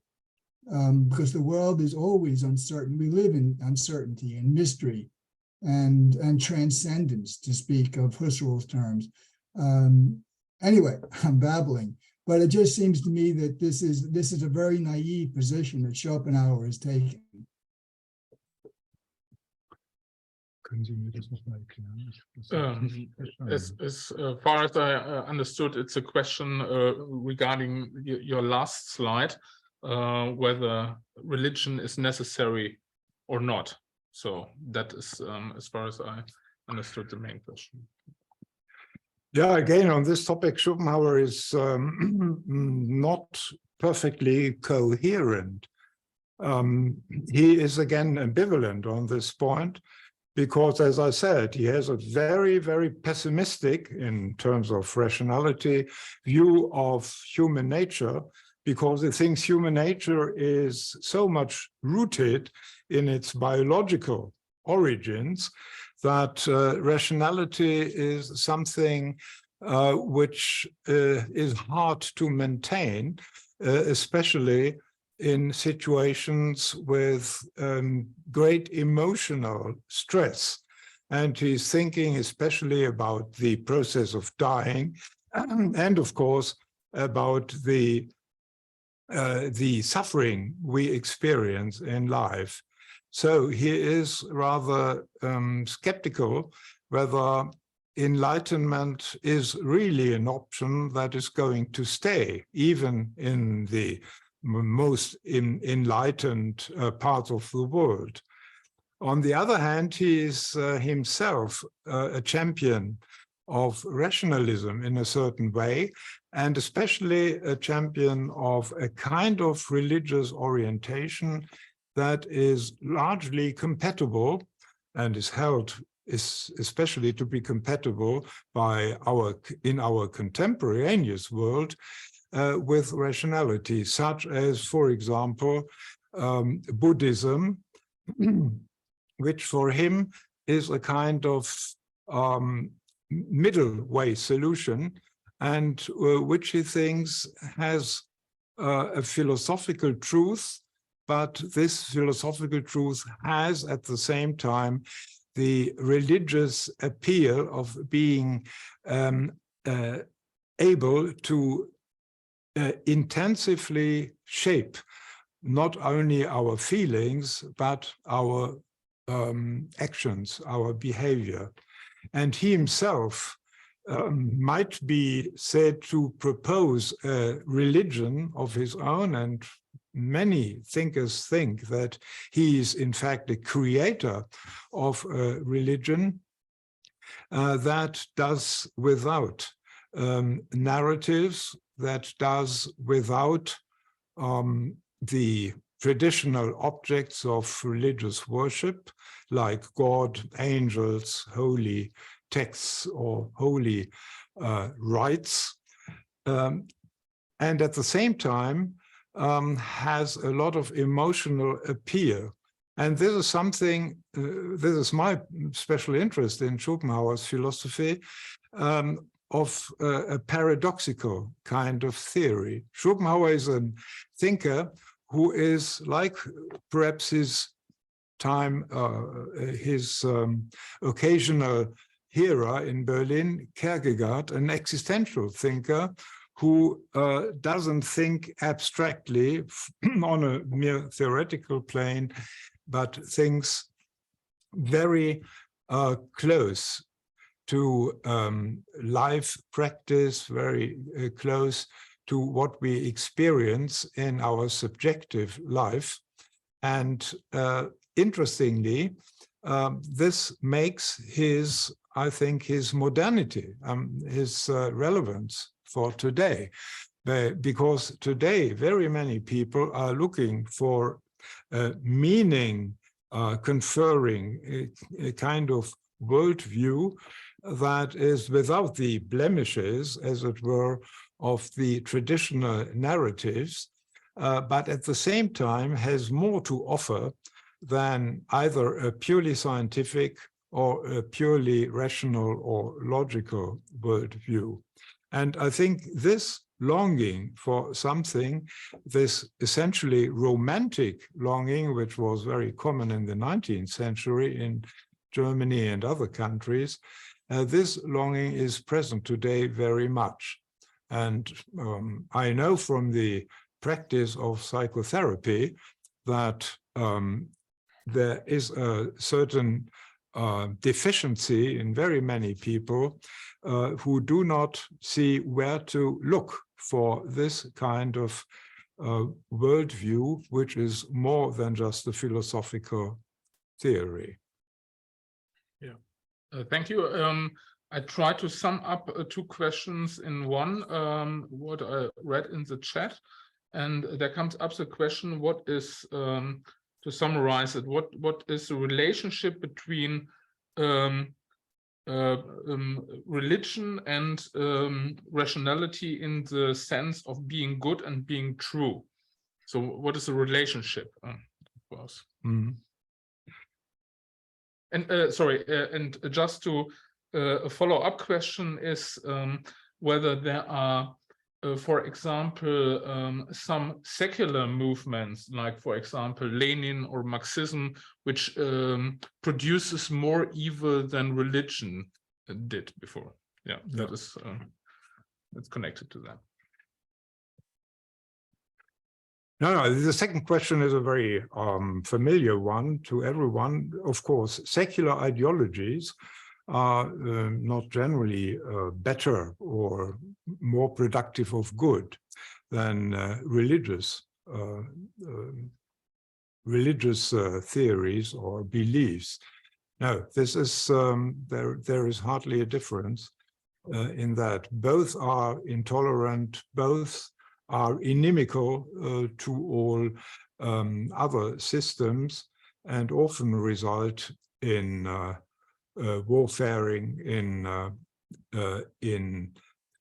because the world is always uncertain. We live in uncertainty and mystery and transcendence, to speak of Husserl's terms. Anyway, I'm babbling, but it just seems to me that this is a very naive position that Schopenhauer is taking. As far as I understood, it's a question regarding your last slide, whether religion is necessary or not. So that is, as far as I understood, the main question. Yeah, again, on this topic, Schopenhauer is not perfectly coherent. He is, again, ambivalent on this point. Because, as I said, he has a very, very pessimistic, in terms of rationality, view of human nature, because he thinks human nature is so much rooted in its biological origins that rationality is something which is hard to maintain, especially in situations with great emotional stress. And he's thinking especially about the process of dying and of course about the suffering we experience in life. So he is rather skeptical whether enlightenment is really an option that is going to stay, even in the most enlightened parts of the world. On the other hand, he is himself a champion of rationalism in a certain way, and especially a champion of a kind of religious orientation that is largely compatible and is held especially to be compatible in our contemporaneous world with rationality, such as, for example, Buddhism, which for him is a kind of middle way solution, and which he thinks has a philosophical truth, but this philosophical truth has at the same time the religious appeal of being able to intensively shape not only our feelings, but our actions, our behavior. And he himself might be said to propose a religion of his own, and many thinkers think that he is in fact the creator of a religion that does without narratives, that does without the traditional objects of religious worship, like God, angels, holy texts, or holy rites, and at the same time has a lot of emotional appeal. And this is something, this is my special interest in Schopenhauer's philosophy, of a paradoxical kind of theory. Schopenhauer is a thinker who is like perhaps his time, his occasional hero in Berlin, Kierkegaard, an existential thinker who doesn't think abstractly on a mere theoretical plane, but thinks very close to life practice, very close to what we experience in our subjective life. And interestingly, this makes his, I think, his modernity, his relevance for today. Because today, very many people are looking for meaning, conferring a kind of worldview that is without the blemishes, as it were, of the traditional narratives, but at the same time has more to offer than either a purely scientific or a purely rational or logical worldview. And I think this longing for something, this essentially romantic longing, which was very common in the 19th century in Germany and other countries, this longing is present today very much. And I know from the practice of psychotherapy that there is a certain deficiency in very many people who do not see where to look for this kind of worldview, which is more than just a philosophical theory. Yeah, thank you. I try to sum up two questions in one, what I read in the chat. And there comes up the question, what is, to summarize it, what is the relationship between religion and rationality in the sense of being good and being true? So what is the relationship? And sorry, and just to a follow-up question is whether there are, for example, some secular movements, like, for example, Lenin or Marxism, which produces more evil than religion did before. Yeah, that is that's connected to that. No, the second question is a very familiar one to everyone. Of course, secular ideologies are not generally better or more productive of good than religious theories or beliefs. No, this is there is hardly a difference in that. Both are intolerant, both are inimical to all other systems, and often result in warfaring, in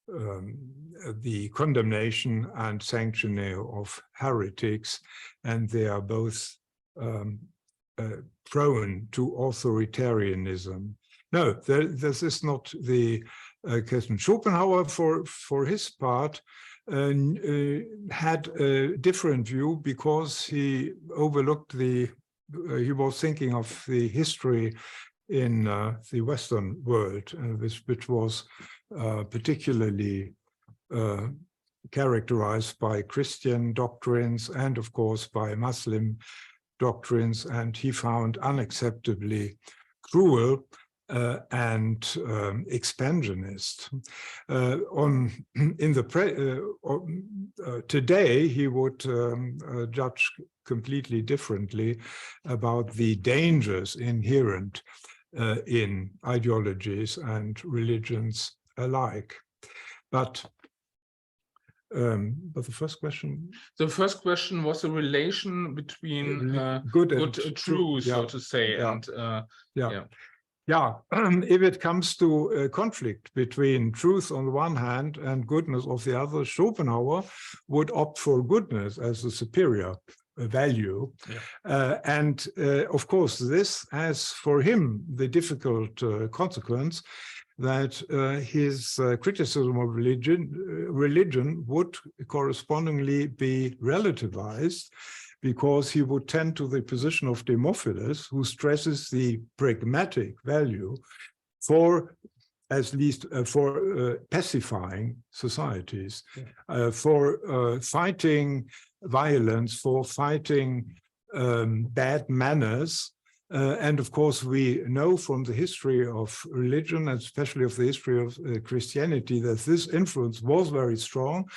the condemnation and sanctioning of heretics, and they are both prone to authoritarianism. No, this is not the case. Schopenhauer, for his part, had a different view because he overlooked he was thinking of the history in the Western world, which was particularly characterized by Christian doctrines and, of course, by Muslim doctrines, and he found unacceptably cruel and expansionist. Today, he would judge completely differently about the dangers inherent in ideologies and religions alike. But the first question? The first question was the relation between good and and true, so yeah. to say, Yeah. and if it comes to a conflict between truth on the one hand and goodness of the other, Schopenhauer would opt for goodness as the superior value. And of course, this has for him the difficult consequence that his criticism of religion would correspondingly be relativized, because he would tend to the position of Demophilus, who stresses the pragmatic value for pacifying societies, for fighting violence, for fighting bad manners. And of course, we know from the history of religion, and especially of the history of Christianity, that this influence was very strong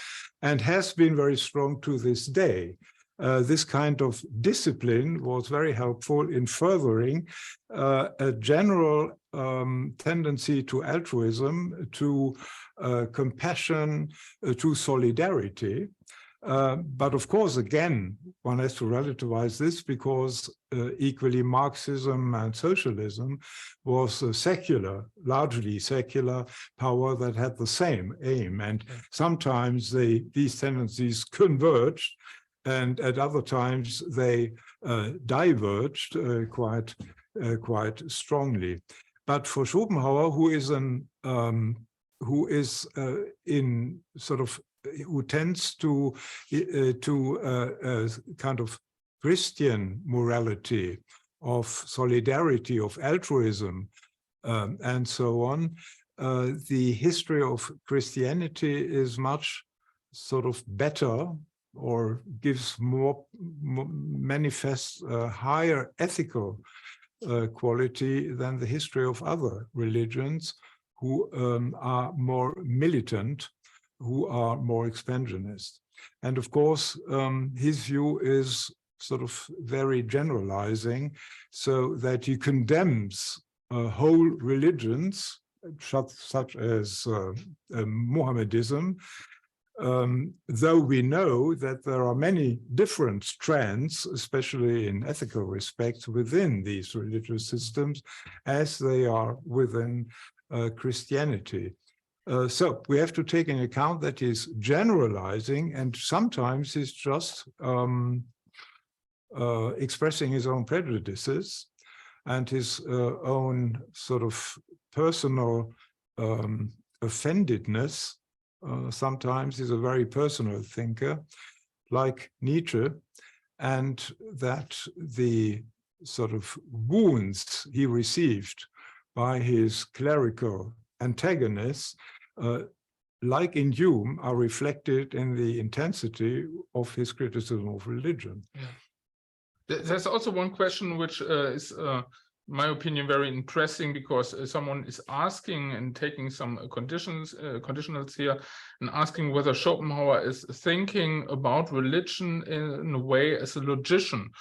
and has been very strong to this day. This kind of discipline was very helpful in furthering a general tendency to altruism, to compassion, to solidarity. But of course, again, one has to relativize this, because equally Marxism and socialism was a secular, largely secular power that had the same aim. And sometimes these tendencies converged, and at other times they diverged quite strongly. But for Schopenhauer, who tends to kind of Christian morality of solidarity, of altruism, and so on, the history of Christianity is much sort of better, or gives more manifests higher ethical quality than the history of other religions, who are more militant, who are more expansionist. And of course, his view is sort of very generalizing, so that he condemns whole religions, such as Mohammedism, though we know that there are many different strands, especially in ethical respects, within these religious systems, as they are within Christianity. So we have to take into account that he's generalizing, and sometimes he's just expressing his own prejudices and his own sort of personal offendedness. Sometimes he's a very personal thinker, like Nietzsche, and that the sort of wounds he received by his clerical antagonists, like in Hume, are reflected in the intensity of his criticism of religion. There's also one question which is, in my opinion, very interesting, because someone is asking and taking some conditionals here, and asking whether Schopenhauer is thinking about religion in a way as a logician,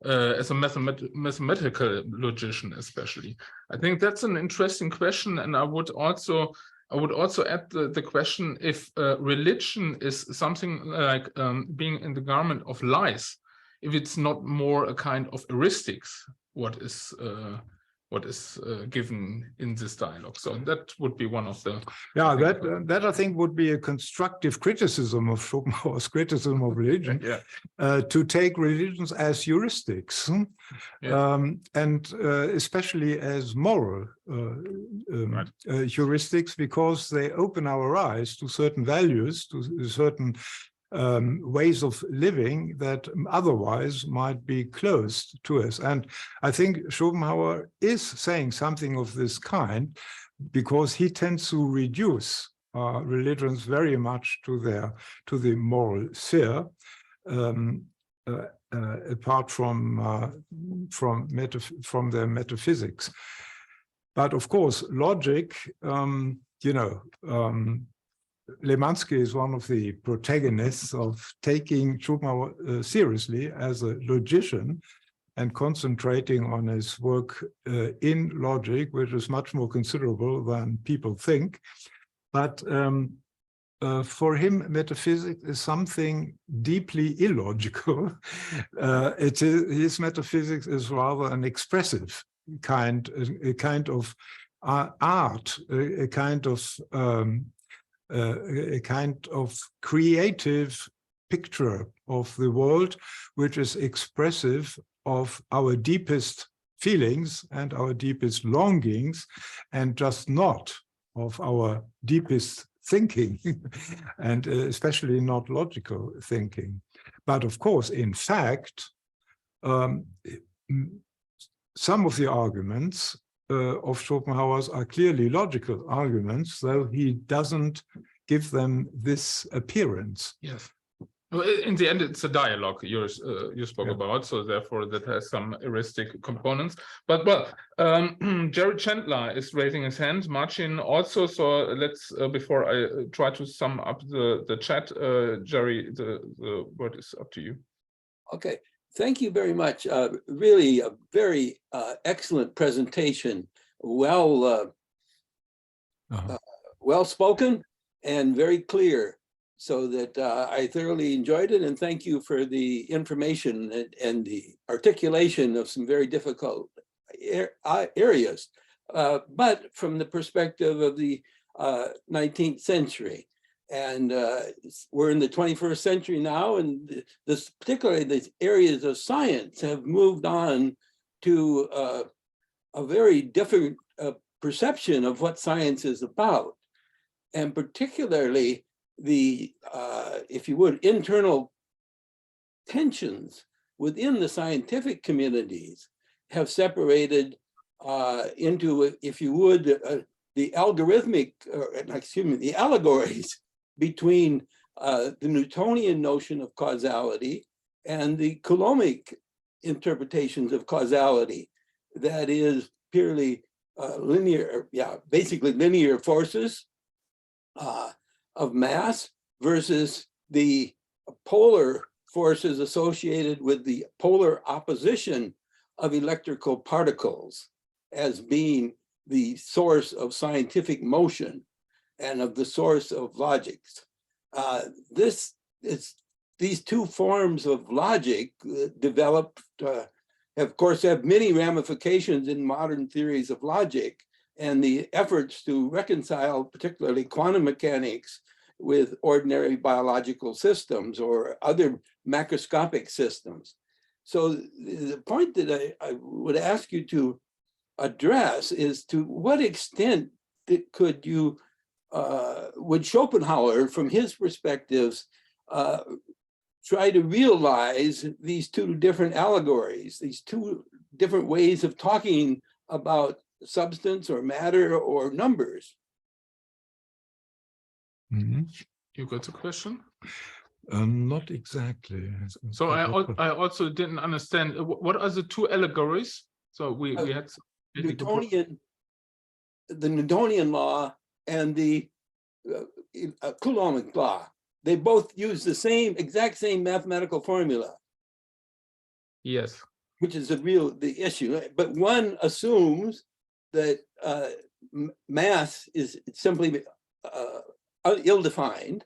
as a mathematical logician, especially. I think that's an interesting question, and I would also add the question if religion is something like being in the garment of lies, if it's not more a kind of heuristics, what is what is given in this dialogue. So that would be one of the Yeah, that I think would be a constructive criticism of Schopenhauer's criticism of religion, to take religions as heuristics, and especially as moral heuristics, because they open our eyes to certain values, to certain ways of living that otherwise might be closed to us. And I think Schopenhauer is saying something of this kind, because he tends to reduce religions very much to the moral sphere, apart from their metaphysics. But of course, logic, Lemansky is one of the protagonists of taking Schopenhauer seriously as a logician and concentrating on his work in logic, which is much more considerable than people think. But for him, metaphysics is something deeply illogical. His metaphysics is rather an expressive kind, a kind of art, a kind of creative picture of the world, which is expressive of our deepest feelings and our deepest longings, and just not of our deepest thinking, and especially not logical thinking. But of course, in fact, some of the arguments of Schopenhauer's are clearly logical arguments, though he doesn't give them this appearance. Yes. Well, in the end, it's a dialogue you spoke about, so therefore that has some heuristic components. But Jerry Chandler is raising his hand, Marcin also. So let's before I try to sum up the chat, Jerry, the word is up to you. Okay. Thank you very much. Really a very excellent presentation. Well spoken and very clear, so that I thoroughly enjoyed it. And thank you for the information and the articulation of some very difficult areas, but from the perspective of the 19th century. And we're in the 21st century now, and particularly the areas of science have moved on to a very different perception of what science is about. And particularly the, if you would, internal tensions within the scientific communities have separated into, if you would, the algorithmic, the allegories between the Newtonian notion of causality and the Coulombic interpretations of causality, that is purely linear, basically linear forces of mass versus the polar forces associated with the polar opposition of electrical particles as being the source of scientific motion and of the source of logics. These two forms of logic developed, of course, have many ramifications in modern theories of logic, and the efforts to reconcile particularly quantum mechanics with ordinary biological systems or other macroscopic systems. So the point that I would ask you to address is, to what extent could you, would Schopenhauer, from his perspectives, try to realize these two different allegories, these two different ways of talking about substance or matter or numbers? Mm-hmm. You got the question? Not exactly. So I also didn't understand, what are the two allegories? So we had the Newtonian law and the Coulombic law. They both use the exact same mathematical formula. Yes. Which is the issue. But one assumes that mass is simply ill-defined.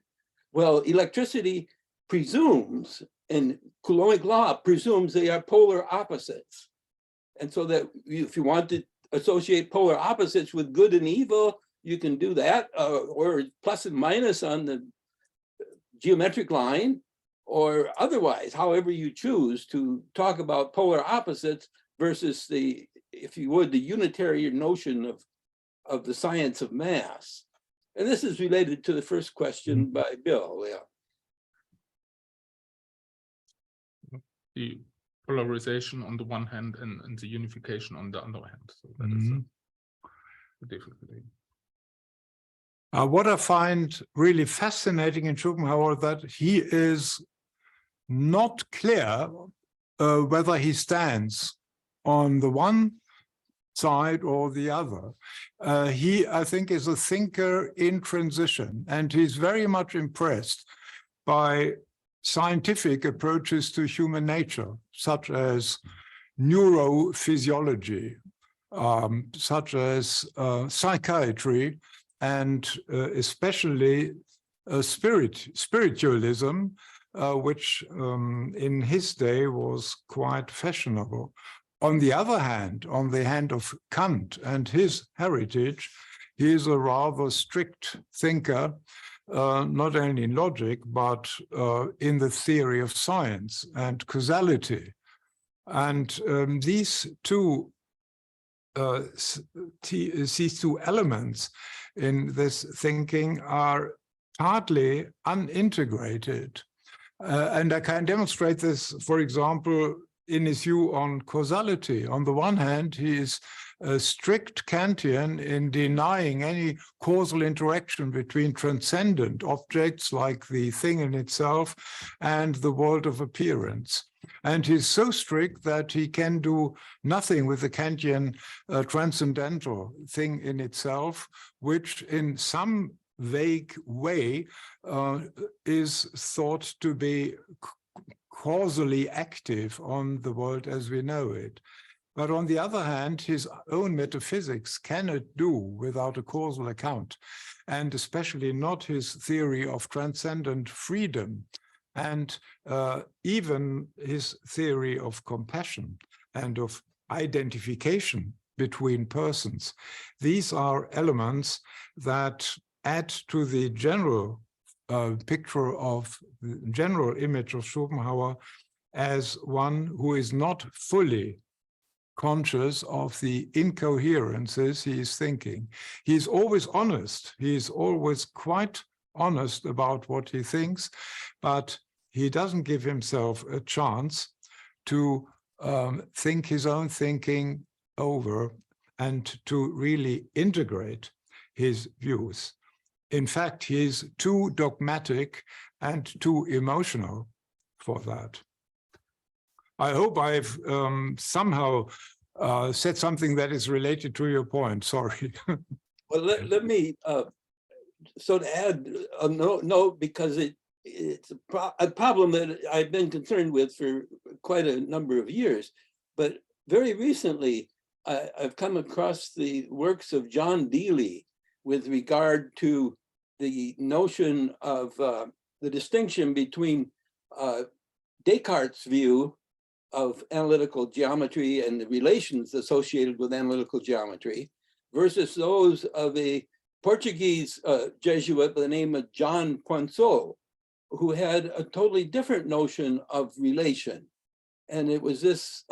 Well, electricity presumes, and Coulombic law presumes, they are polar opposites. And so that if you wanted associate polar opposites with good and evil, you can do that, or plus and minus on the geometric line, or otherwise, however you choose to talk about polar opposites versus the, if you would, the unitarian notion of the science of mass. And this is related to the first question by Bill. Yeah. The polarization on the one hand and the unification on the other hand. So that is a difficulty. What I find really fascinating in Schopenhauer that he is not clear whether he stands on the one side or the other. He, I think, is a thinker in transition, and he's very much impressed by scientific approaches to human nature, such as neurophysiology, such as psychiatry, and especially spiritualism, which in his day was quite fashionable. On the other hand, on the hand of Kant and his heritage, he is a rather strict thinker, not only in logic, but in the theory of science and causality. And these two elements in this thinking are partly unintegrated. And I can demonstrate this, for example, in his view on causality. On the one hand, he is a strict Kantian in denying any causal interaction between transcendent objects like the thing in itself and the world of appearance. And he's so strict that he can do nothing with the Kantian transcendental thing in itself, which in some vague way is thought to be causally active on the world as we know it. But on the other hand, his own metaphysics cannot do without a causal account, and especially not his theory of transcendent freedom, and even his theory of compassion and of identification between persons. These are elements that add to the general picture of the general image of Schopenhauer as one who is not fully conscious of the incoherences he is thinking. He is always honest. He is always quite honest about what he thinks, but he doesn't give himself a chance to think his own thinking over and to really integrate his views. In fact, he is too dogmatic and too emotional for that. I hope I've somehow said something that is related to your point. Sorry. Well, let me sort of add a note, because it's a problem that I've been concerned with for quite a number of years. But very recently, I've come across the works of John Dewey with regard to the notion of the distinction between Descartes' view of analytical geometry and the relations associated with analytical geometry versus those of a Portuguese Jesuit by the name of John Poinçot, who had a totally different notion of relation. And it was this,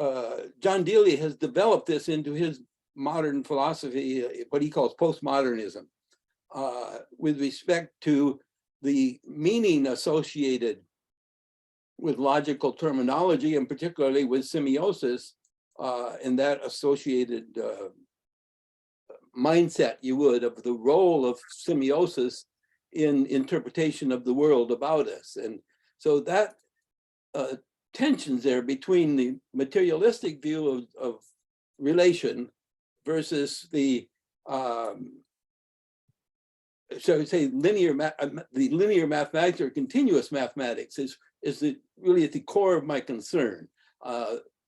John Dewey has developed this into his modern philosophy, what he calls postmodernism, with respect to the meaning associated with logical terminology, and particularly with semiosis, and that associated mindset, you would, of the role of semiosis in interpretation of the world about us. And so that tensions there between the materialistic view of relation versus the shall we say the linear mathematics or continuous mathematics is really at the core of my concern.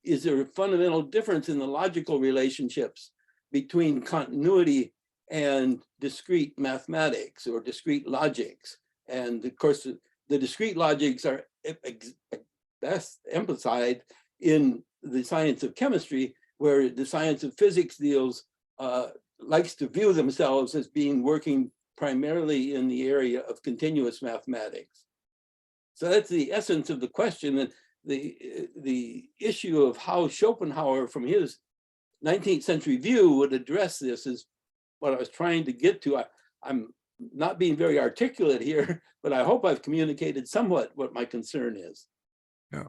Is there a fundamental difference in the logical relationships between continuity and discrete mathematics or discrete logics? And of course, the discrete logics are best emphasized in the science of chemistry, where the science of physics deals likes to view themselves as being working primarily in the area of continuous mathematics. So that's the essence of the question. And the issue of how Schopenhauer, from his 19th century view, would address this is what I was trying to get to. I'm not being very articulate here, but I hope I've communicated somewhat what my concern is. Yeah.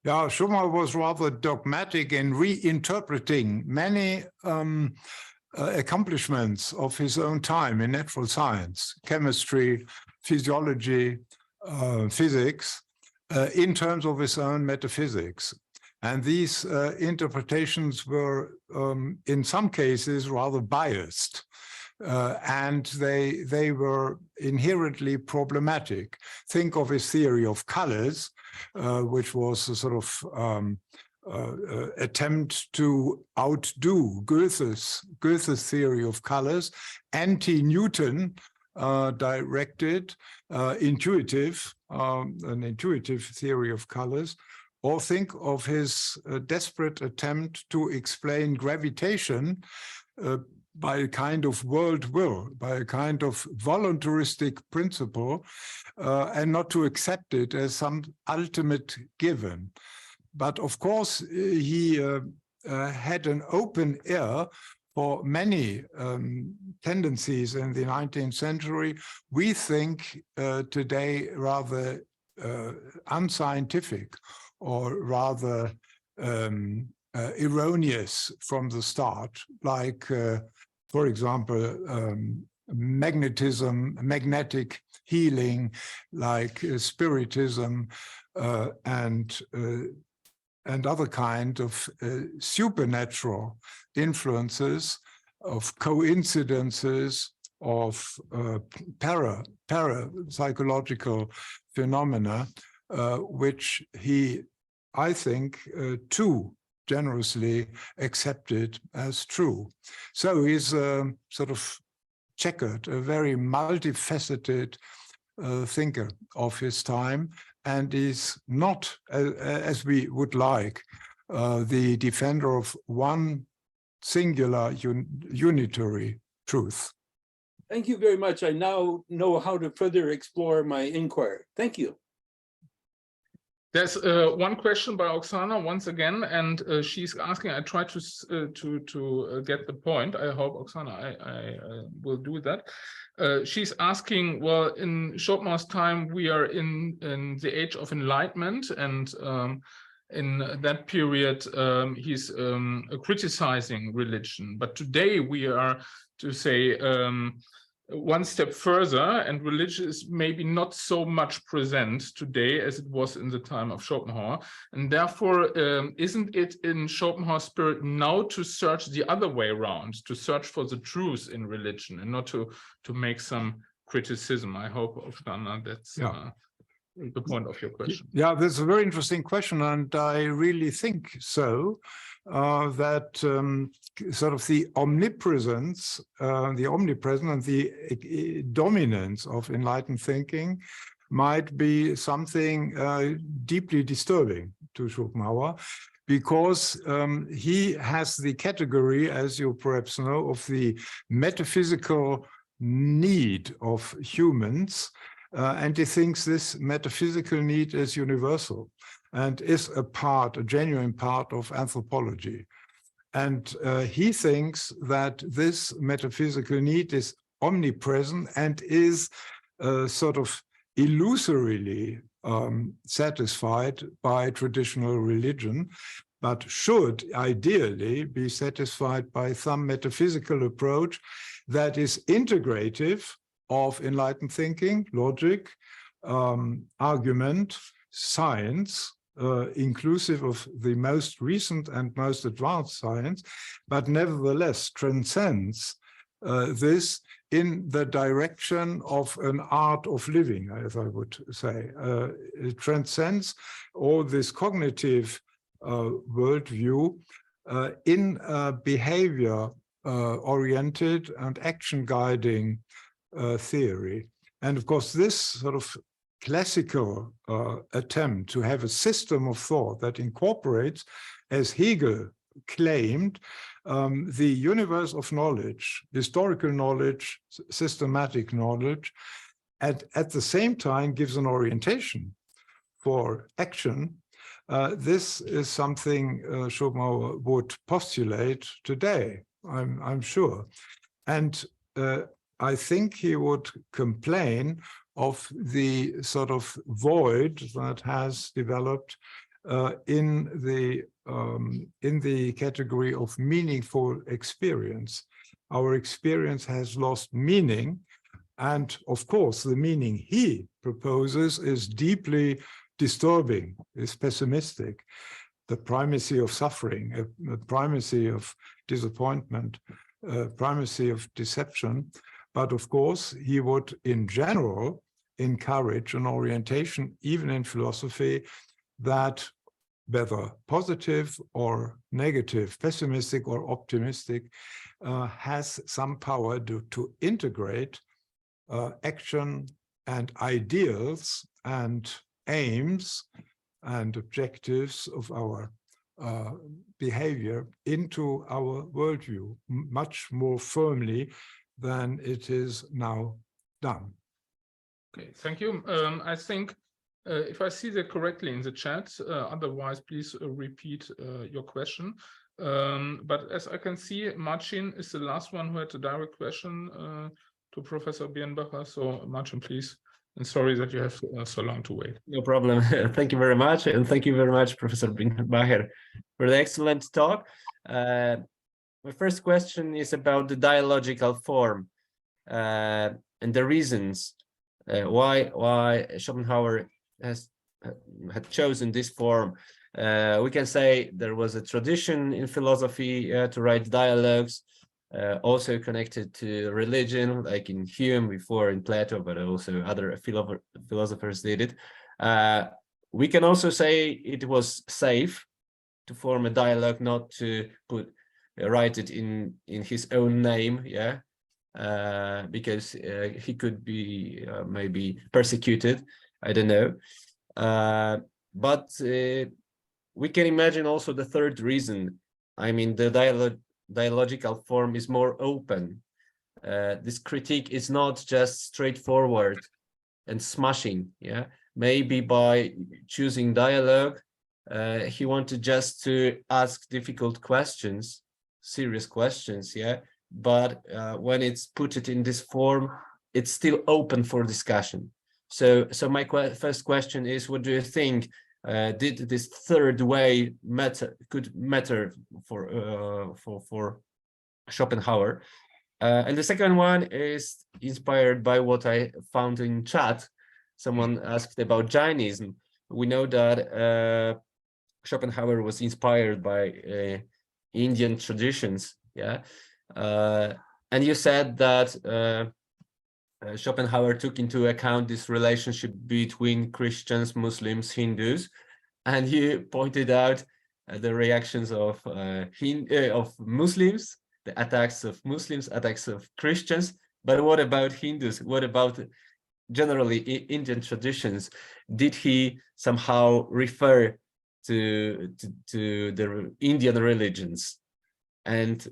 Yeah, Schopenhauer was rather dogmatic in reinterpreting many accomplishments of his own time in natural science, chemistry, physiology, physics, in terms of his own metaphysics. And these interpretations were, in some cases, rather biased. And they were inherently problematic. Think of his theory of colors, which was a sort of attempt to outdo Goethe's theory of colors, anti-Newton directed, intuitive, an intuitive theory of colors. Or think of his desperate attempt to explain gravitation by a kind of world will, by a kind of voluntaristic principle, and not to accept it as some ultimate given. But of course, he had an open ear for many tendencies in the 19th century, we think today rather unscientific, or rather erroneous from the start, like, for example, magnetism, magnetic healing, like spiritism, and other kind of supernatural influences, of coincidences, of parapsychological phenomena, which he, I think, too generously accepted as true. So he's sort of checkered, a very multifaceted thinker of his time, and is not, as we would like, the defender of one singular unitary truth. Thank you very much. I now know how to further explore my inquiry. Thank you. There's one question by Oksana once again, and she's asking, I try to get the point. I hope, Oksana, I will do that. She's asking, well, in Schopenhauer's time, we are in the age of enlightenment, and in that period, he's criticizing religion. But today we are, to say, one step further, and religion is maybe not so much present today as it was in the time of Schopenhauer. And therefore, isn't it in Schopenhauer's spirit now to search the other way around, to search for the truth in religion and not to make some criticism? I hope, Oksana, that's the point of your question. Yeah, that's a very interesting question, and I really think so. That sort of the omnipresence and the dominance of enlightened thinking might be something deeply disturbing to Schopenhauer, because he has the category, as you perhaps know, of the metaphysical need of humans, and he thinks this metaphysical need is universal and is a genuine part of anthropology. And he thinks that this metaphysical need is omnipresent and is sort of illusorily satisfied by traditional religion, but should ideally be satisfied by some metaphysical approach that is integrative of enlightened thinking, logic, argument, science, inclusive of the most recent and most advanced science, but nevertheless transcends this in the direction of an art of living, as I would say. It transcends all this cognitive worldview in behavior oriented and action guiding theory. And of course, this sort of classical attempt to have a system of thought that incorporates, as Hegel claimed the universe of knowledge, historical knowledge, systematic knowledge, and at the same time gives an orientation for action. This is something Schopenhauer would postulate today, I'm sure. And I think he would complain of the sort of void that has developed in the category of meaningful experience. Our experience has lost meaning, and of course the meaning he proposes is deeply disturbing, is pessimistic. The primacy of suffering, the primacy of disappointment, primacy of deception. But of course, he would in general encourage an orientation, even in philosophy, that whether positive or negative, pessimistic or optimistic, has some power to integrate action and ideals and aims and objectives of our behavior into our worldview much more firmly than it is now done. Okay, thank you. I think if I see that correctly in the chat, otherwise please repeat your question. But as I can see, Marcin is the last one who had a direct question to Professor Birnbacher. So Marcin, please. And sorry that you have so long to wait. No problem. Thank you very much. And thank you very much, Professor Birnbacher, for the excellent talk. My first question is about the dialogical form and the reasons why Schopenhauer had chosen this form. We can say there was a tradition in philosophy to write dialogues, also connected to religion, like in Hume before, in Plato, but also other philosophers did it. We can also say it was safe to form a dialogue, not to write it in his own name, yeah, because he could be maybe persecuted, I don't know. But we can imagine also the third reason. I mean, the dialogical form is more open. This critique is not just straightforward and smashing, yeah. Maybe by choosing dialogue, he wanted just to ask difficult questions, serious questions, yeah. But when it's put it in this form, it's still open for discussion. So my first question is, what do you think? Did this third way could matter for Schopenhauer? And the second one is inspired by what I found in chat. Someone asked about Jainism. We know that Schopenhauer was inspired by Indian traditions, yeah. And you said that Schopenhauer took into account this relationship between Christians, Muslims, Hindus, and you pointed out the reactions of Muslims, the attacks of Muslims, attacks of Christians. But what about Hindus? What about generally Indian traditions? Did he somehow refer to the Indian religions? And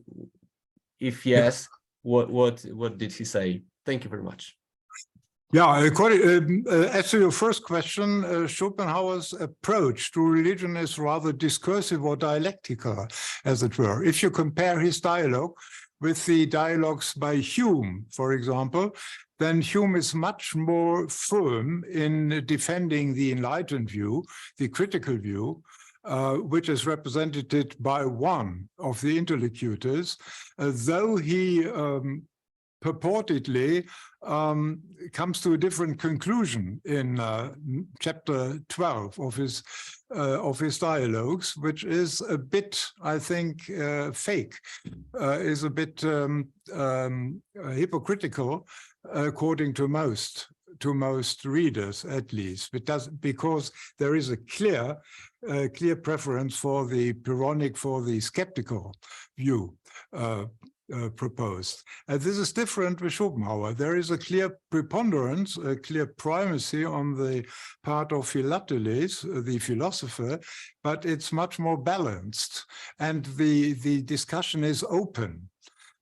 if yes, what did he say? Thank you very much. Yeah, as to your first question, Schopenhauer's approach to religion is rather discursive or dialectical, as it were. If you compare his dialogue with the dialogues by Hume, for example, then Hume is much more firm in defending the enlightened view, the critical view, which is represented by one of the interlocutors, though he purportedly comes to a different conclusion in chapter 12 of his dialogues, which is a bit, I think, fake, is a bit hypocritical, according to most readers, at least. Because there is a clear preference for the Pyrrhonic, for the skeptical view. proposed. And this is different with Schopenhauer. There is a clear preponderance, a clear primacy on the part of Philateles, the philosopher, but it's much more balanced. And the discussion is open.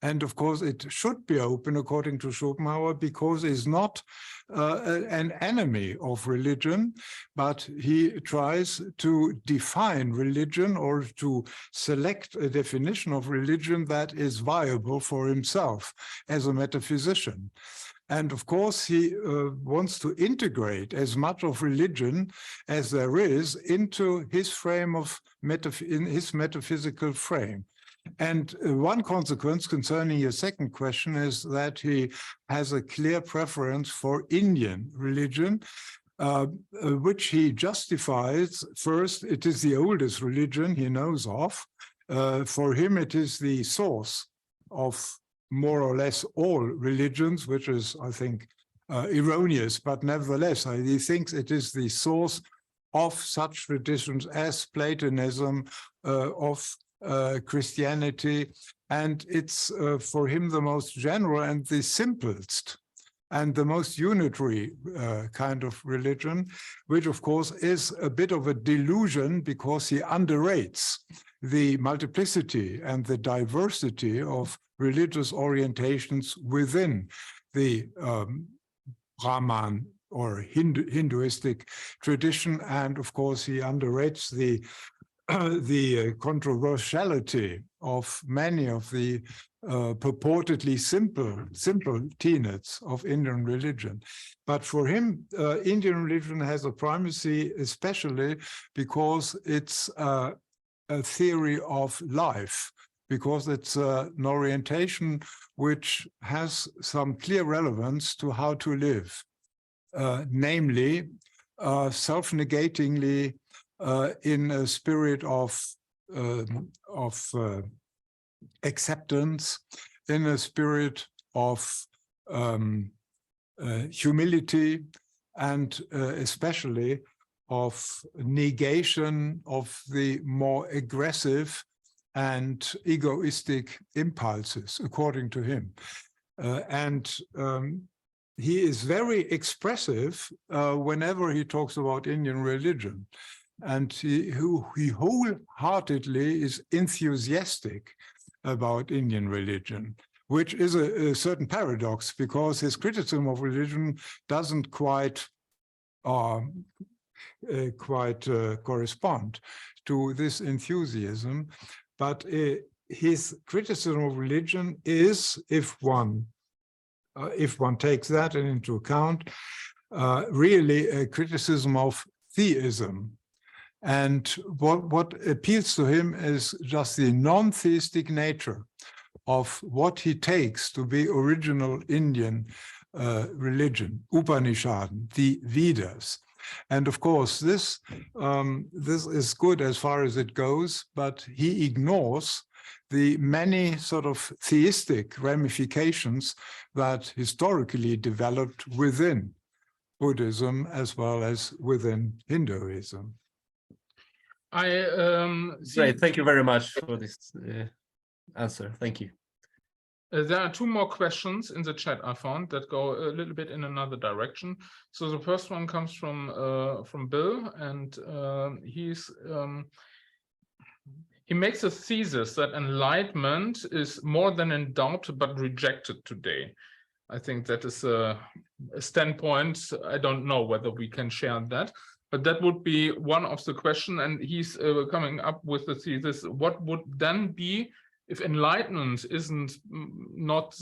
And of course, it should be open according to Schopenhauer because he's not an enemy of religion, but he tries to define religion or to select a definition of religion that is viable for himself as a metaphysician. And of course, he wants to integrate as much of religion as there is into his frame of in his metaphysical frame. And one consequence concerning your second question is that he has a clear preference for Indian religion, which he justifies. First, it is the oldest religion he knows of. For him, it is the source of more or less all religions, which is, I think, erroneous, but nevertheless, he thinks it is the source of such traditions as Platonism, of Christianity, and it's for him the most general and the simplest and the most unitary kind of religion, which of course is a bit of a delusion because he underrates the multiplicity and the diversity of religious orientations within the Brahman or Hinduistic tradition, and of course he underrates the controversiality of many of the purportedly simple tenets of Indian religion. But for him, Indian religion has a primacy, especially because it's a theory of life, because it's an orientation which has some clear relevance to how to live, namely self-negatingly, in a spirit of acceptance, in a spirit of humility, and especially of negation of the more aggressive and egoistic impulses, according to him. He is very expressive whenever he talks about Indian religion. And he wholeheartedly is enthusiastic about Indian religion, which is a certain paradox because his criticism of religion doesn't quite correspond to this enthusiasm. But his criticism of religion is, if one takes that into account, really a criticism of theism. And what appeals to him is just the non-theistic nature of what he takes to be original Indian religion, Upanishads, the Vedas. And of course, this is good as far as it goes, but he ignores the many sort of theistic ramifications that historically developed within Buddhism as well as within Hinduism. Great, thank you very much for this answer. Thank you. There are two more questions in the chat I found that go a little bit in another direction. So the first one comes from Bill, and he makes a thesis that enlightenment is more than in doubt but rejected today. I think that is a standpoint. I don't know whether we can share that, but that would be one of the questions. And he's coming up with the thesis: what would then be if enlightenment isn't not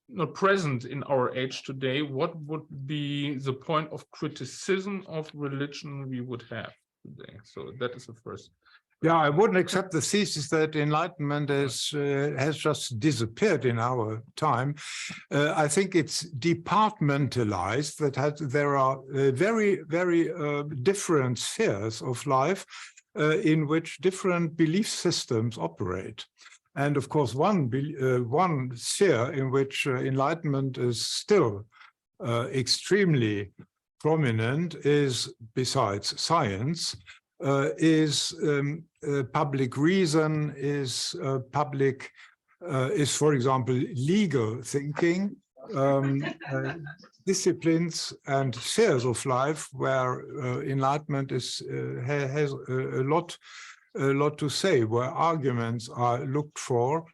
not present in our age today? What would be the point of criticism of religion we would have today? So that is the first. Yeah, I wouldn't accept the thesis that enlightenment has just disappeared in our time. I think it's departmentalized, that there are very, very different spheres of life in which different belief systems operate. And of course, one sphere in which enlightenment is still extremely prominent is, besides science, is public reason, is for example, legal thinking, disciplines and spheres of life where enlightenment has a lot to say, where arguments are looked for.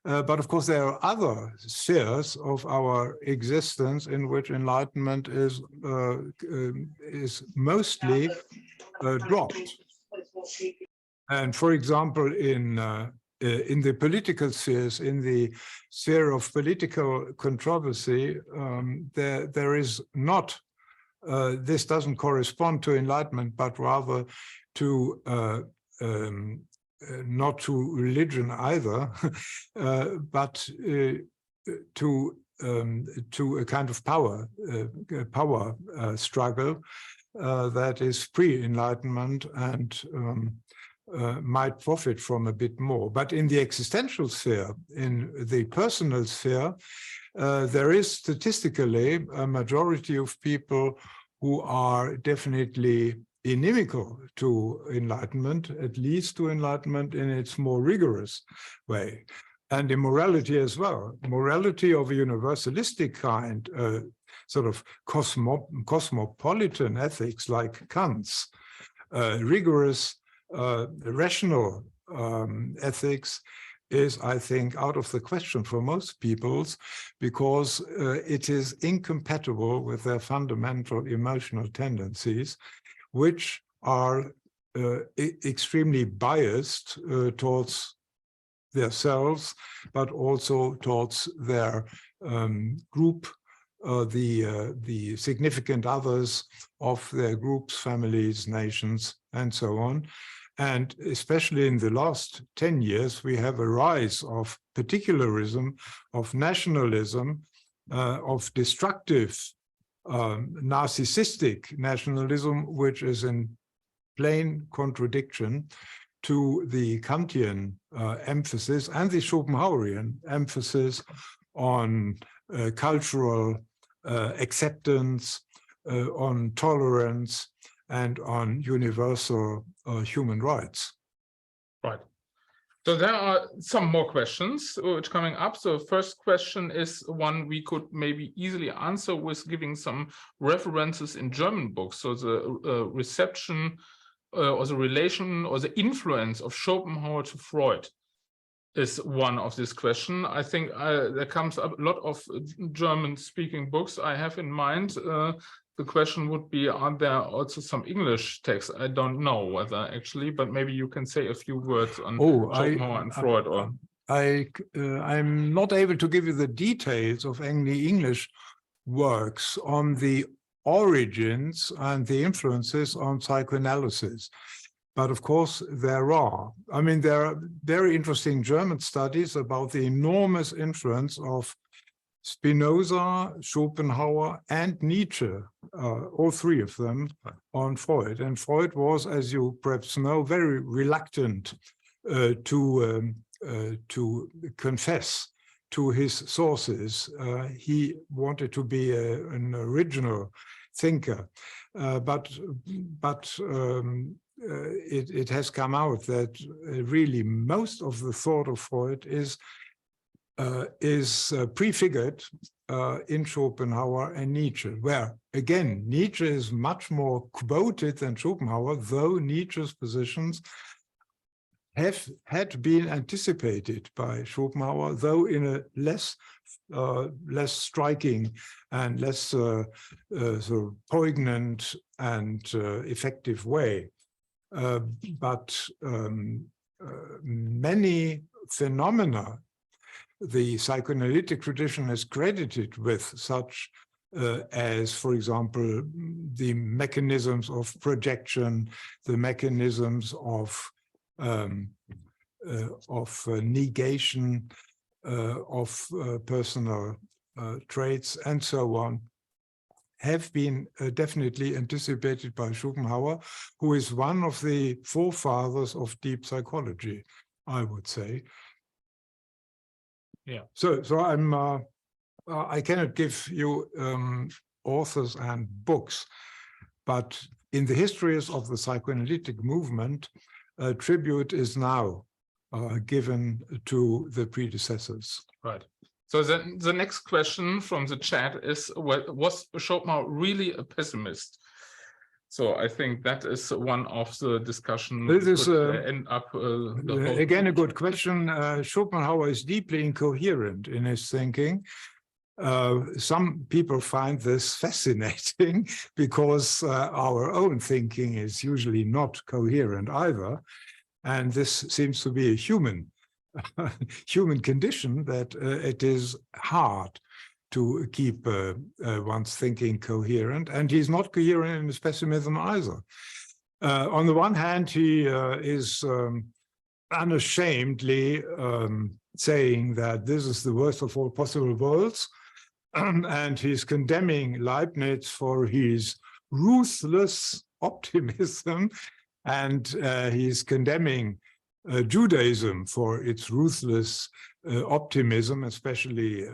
But of course, there are other spheres of our existence in which enlightenment is mostly dropped. And for example, in the political spheres, in the sphere of political controversy, there is not, this doesn't correspond to enlightenment, but rather to not to religion either, but to a kind of power struggle that is pre-enlightenment and might profit from a bit more. But in the existential sphere, in the personal sphere, there is statistically a majority of people who are definitely inimical to enlightenment, at least to enlightenment in its more rigorous way, and immorality as well. Morality of a universalistic kind, sort of cosmopolitan ethics like Kant's, rigorous rational ethics is, I think, out of the question for most peoples, because it is incompatible with their fundamental emotional tendencies, which are extremely biased towards themselves, but also towards their group, the significant others of their groups, families, nations, and so on. And especially in the last 10 years, we have a rise of particularism, of nationalism, of destructive narcissistic nationalism, which is in plain contradiction to the Kantian emphasis and the Schopenhauerian emphasis on cultural acceptance, on tolerance, and on universal human rights. Right. So there are some more questions which are coming up. So first question is one we could maybe easily answer with giving some references in German books. So the reception or the relation or the influence of Schopenhauer to Freud is one of this question. I think there comes up a lot of German-speaking books I have in mind. The question would be, are there also some English texts? I don't know whether actually, but maybe you can say a few words on Schopenhauer and Freud. Or I'm not able to give you the details of any English works on the origins and the influences on psychoanalysis. But of course, there are. I mean, there are very interesting German studies about the enormous influence of Spinoza, Schopenhauer, and Nietzsche, all three of them, on Freud. And Freud was, as you perhaps know, very reluctant to confess to his sources. He wanted to be an original thinker, but it has come out that really most of the thought of Freud is prefigured in Schopenhauer and Nietzsche, where, again, Nietzsche is much more quoted than Schopenhauer, though Nietzsche's positions had been anticipated by Schopenhauer, though in a less striking and less sort of poignant and effective way. But many phenomena the psychoanalytic tradition is credited with, such as, for example, the mechanisms of projection, the mechanisms of negation of personal traits, and so on, have been definitely anticipated by Schopenhauer, who is one of the forefathers of deep psychology, I would say. Yeah. So I'm I cannot give you authors and books, but in the histories of the psychoanalytic movement, tribute is now given to the predecessors. Right. So the next question from the chat is, was Schopenhauer really a pessimist? So I think that is one of the discussion This is end up the whole again a good question. Schopenhauer is deeply incoherent in his thinking. Some people find this fascinating because our own thinking is usually not coherent either. And this seems to be a human condition, that it is hard to keep one's thinking coherent. And he's not coherent in his pessimism either. On the one hand, he is unashamedly saying that this is the worst of all possible worlds. And he's condemning Leibniz for his ruthless optimism, and he's condemning Judaism for its ruthless optimism, especially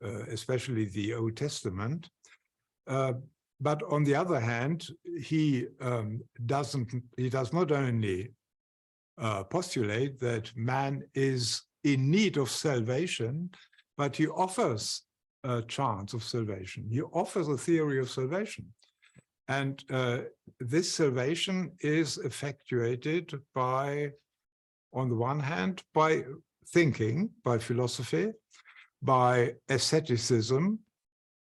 the Old Testament. But on the other hand, he does not only postulate that man is in need of salvation, but he offers a chance of salvation. He offers a theory of salvation. And this salvation is effectuated by, on the one hand, by thinking, by philosophy, by asceticism,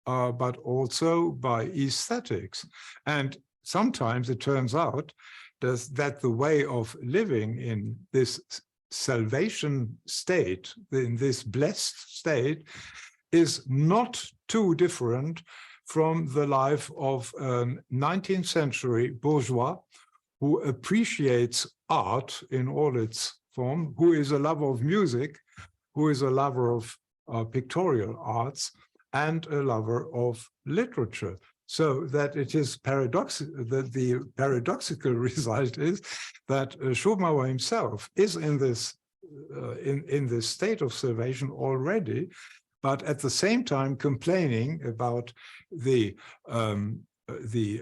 but also by aesthetics. And sometimes it turns out that the way of living in this salvation state, in this blessed state, is not too different from the life of a 19th century bourgeois who appreciates art in all its form, who is a lover of music, who is a lover of pictorial arts, and a lover of literature. So that it is paradoxical, that the paradoxical result is that Schopenhauer himself is in this state of salvation already, but at the same time complaining about the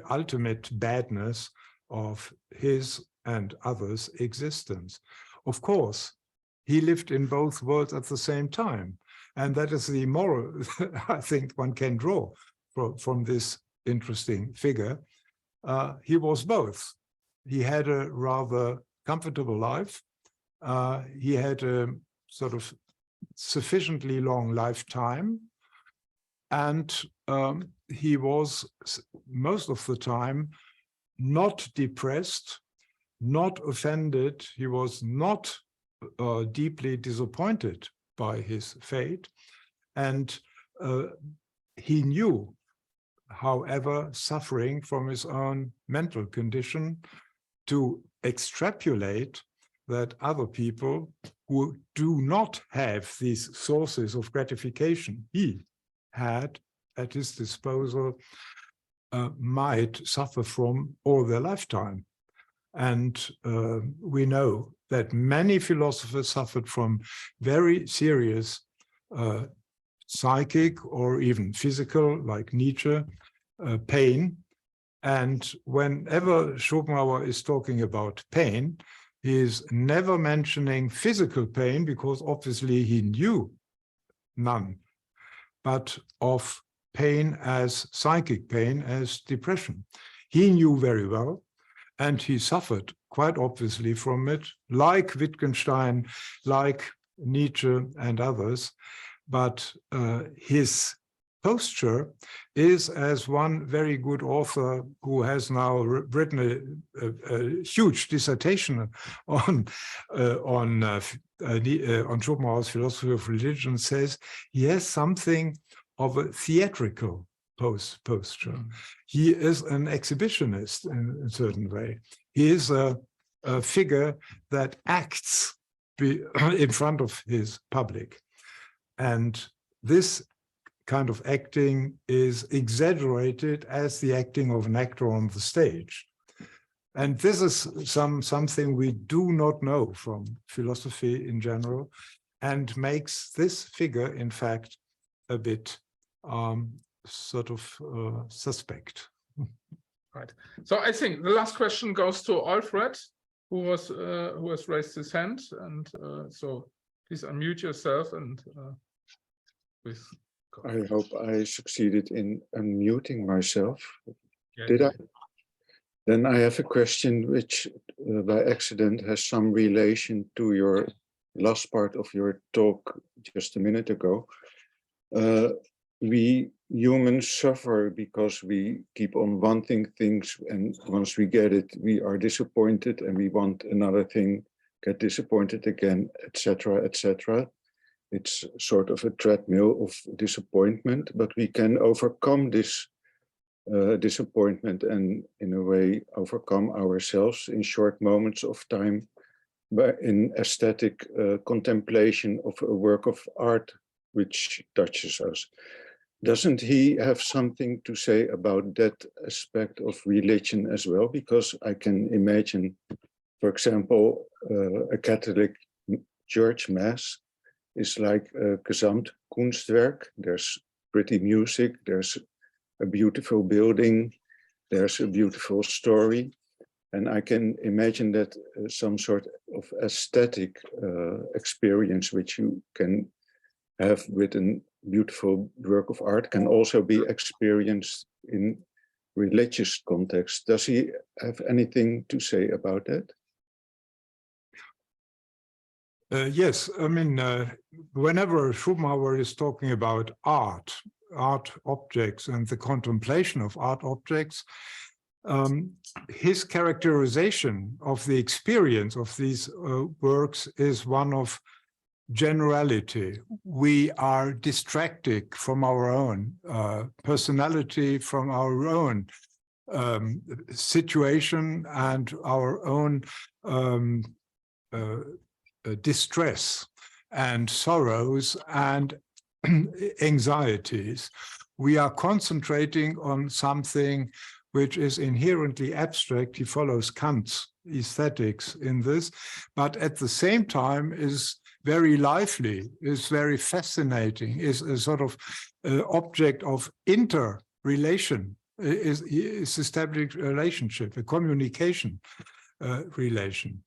ultimate badness of his and others' existence. Of course, he lived in both worlds at the same time, and that is the moral I think one can draw from this interesting figure. He was both. He had a rather comfortable life. He had a sort of sufficiently long lifetime, and he was most of the time not depressed, not offended. He was not deeply disappointed by his fate, and he knew, however, suffering from his own mental condition, to extrapolate that other people who do not have these sources of gratification he had at his disposal might suffer from all their lifetime. And we know that many philosophers suffered from very serious psychic or even physical, like Nietzsche, pain. And whenever Schopenhauer is talking about pain, he is never mentioning physical pain, because obviously he knew none, but of pain as psychic pain, as depression. He knew very well, and he suffered quite obviously from it, like Wittgenstein, like Nietzsche and others. But his posture is, as one very good author who has now written a huge dissertation on Schopenhauer's philosophy of religion says, he has something of a theatrical posture. He is an exhibitionist in a certain way. He is a figure that acts in front of his public. And this kind of acting is exaggerated as the acting of an actor on the stage. And this is something we do not know from philosophy in general, and makes this figure, in fact, a bit sort of suspect. Right. So I think the last question goes to Alfred, who has raised his hand, and so please unmute yourself and please go. I hope I succeeded in unmuting myself. Yeah, Did I? Then I have a question which by accident has some relation to your last part of your talk just a minute ago. We humans suffer because we keep on wanting things, and once we get it, we are disappointed and we want another thing, get disappointed again, etc., etc. It's sort of a treadmill of disappointment, but we can overcome this disappointment and in a way overcome ourselves in short moments of time by in aesthetic contemplation of a work of art which touches us. Doesn't he have something to say about that aspect of religion as well? Because I can imagine, for example, a Catholic church mass is like a Gesamtkunstwerk. There's pretty music, there's a beautiful building, there's a beautiful story. And I can imagine that some sort of aesthetic experience which you can have with a beautiful work of art can also be experienced in religious context. Does he have anything to say about that? Yes, I mean, whenever Schopenhauer is talking about art objects and the contemplation of art objects, his characterization of the experience of these works is one of generality. We are distracted from our own personality, from our own situation and our own distress and sorrows and anxieties. We are concentrating on something which is inherently abstract. He follows Kant's aesthetics in this, but at the same time is very lively, is very fascinating, is a sort of object of interrelation, is established relationship, a communication relation.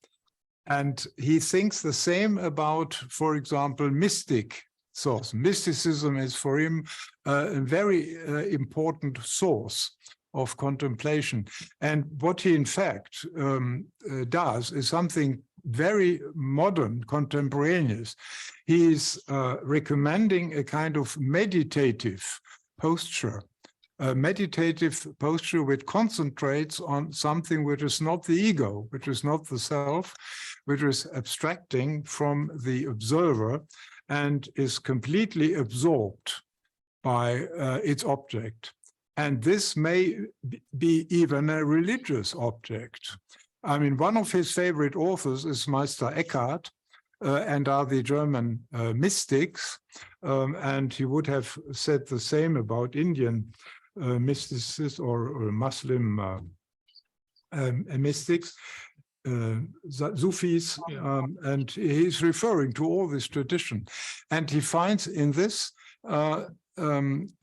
And he thinks the same about, for example, mystic source. Mysticism is for him a very important source of contemplation. And what he in fact does is something very modern, contemporaneous. He is recommending a kind of meditative posture, a meditative posture which concentrates on something which is not the ego, which is not the self, which is abstracting from the observer and is completely absorbed by its object. And this may be even a religious object. I mean, one of his favorite authors is Meister Eckhart, and are the German mystics. And he would have said the same about Indian mysticists or Muslim mystics, Sufis, and he's referring to all this tradition. And he finds in this a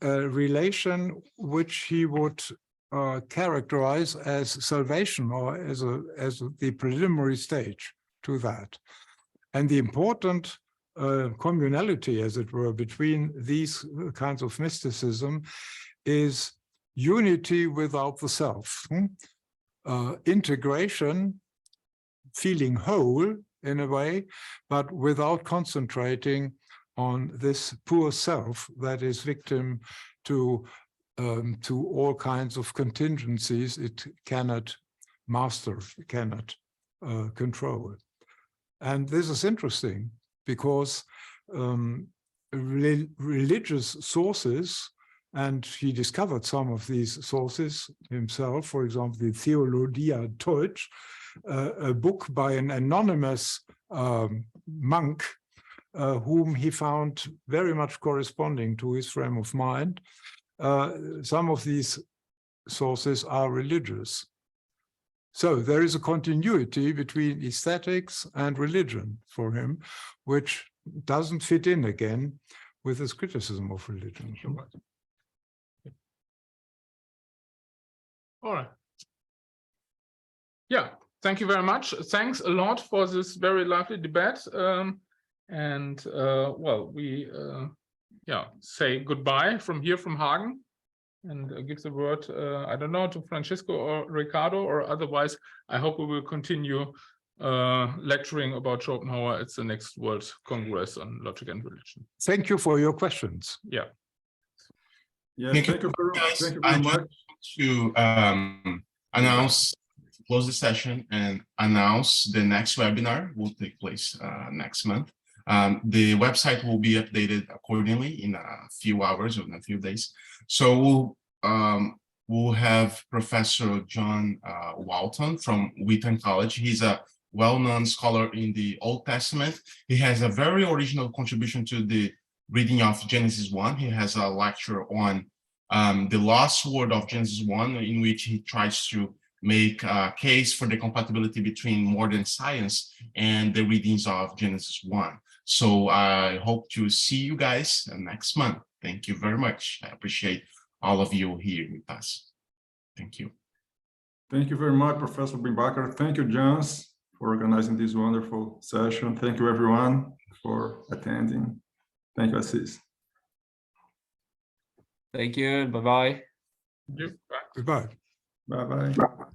relation which he would characterize as salvation, or as the preliminary stage to that. And the important communality, as it were, between these kinds of mysticism is unity without the self, integration, feeling whole in a way, but without concentrating on this poor self that is victim to all kinds of contingencies it cannot master, cannot control. And this is interesting because religious sources, and he discovered some of these sources himself, for example, the Theologia Deutsch, a book by an anonymous monk whom he found very much corresponding to his frame of mind. Some of these sources are religious. So there is a continuity between aesthetics and religion for him, which doesn't fit in again with his criticism of religion. All right. Yeah, thank you very much. Thanks a lot for this very lively debate. Well, we say goodbye from here from Hagen, and give the word, I don't know, to Francisco or Ricardo, or otherwise, I hope we will continue lecturing about Schopenhauer at the next World Congress on Logic and Religion. Thank you for your questions. Yeah. Yes, Thank you, thank you guys. very much. To announce, close the session and announce the next webinar will take place next month. The website will be updated accordingly in a few hours or in a few days. So we'll have Professor John Walton from Wheaton College. He's a well-known scholar in the Old Testament. He has a very original contribution to the reading of Genesis 1. He has a lecture on the lost word of Genesis 1, in which he tries to make a case for the compatibility between modern science and the readings of Genesis 1. So I hope to see you guys next month. Thank you very much. I appreciate all of you here with us. Thank you. Thank you very much, Professor Birnbacher. Thank you, Jans, for organizing this wonderful session. Thank you, everyone, for attending. Thank you, Assis. Thank you. Bye-bye. Goodbye. Bye-bye.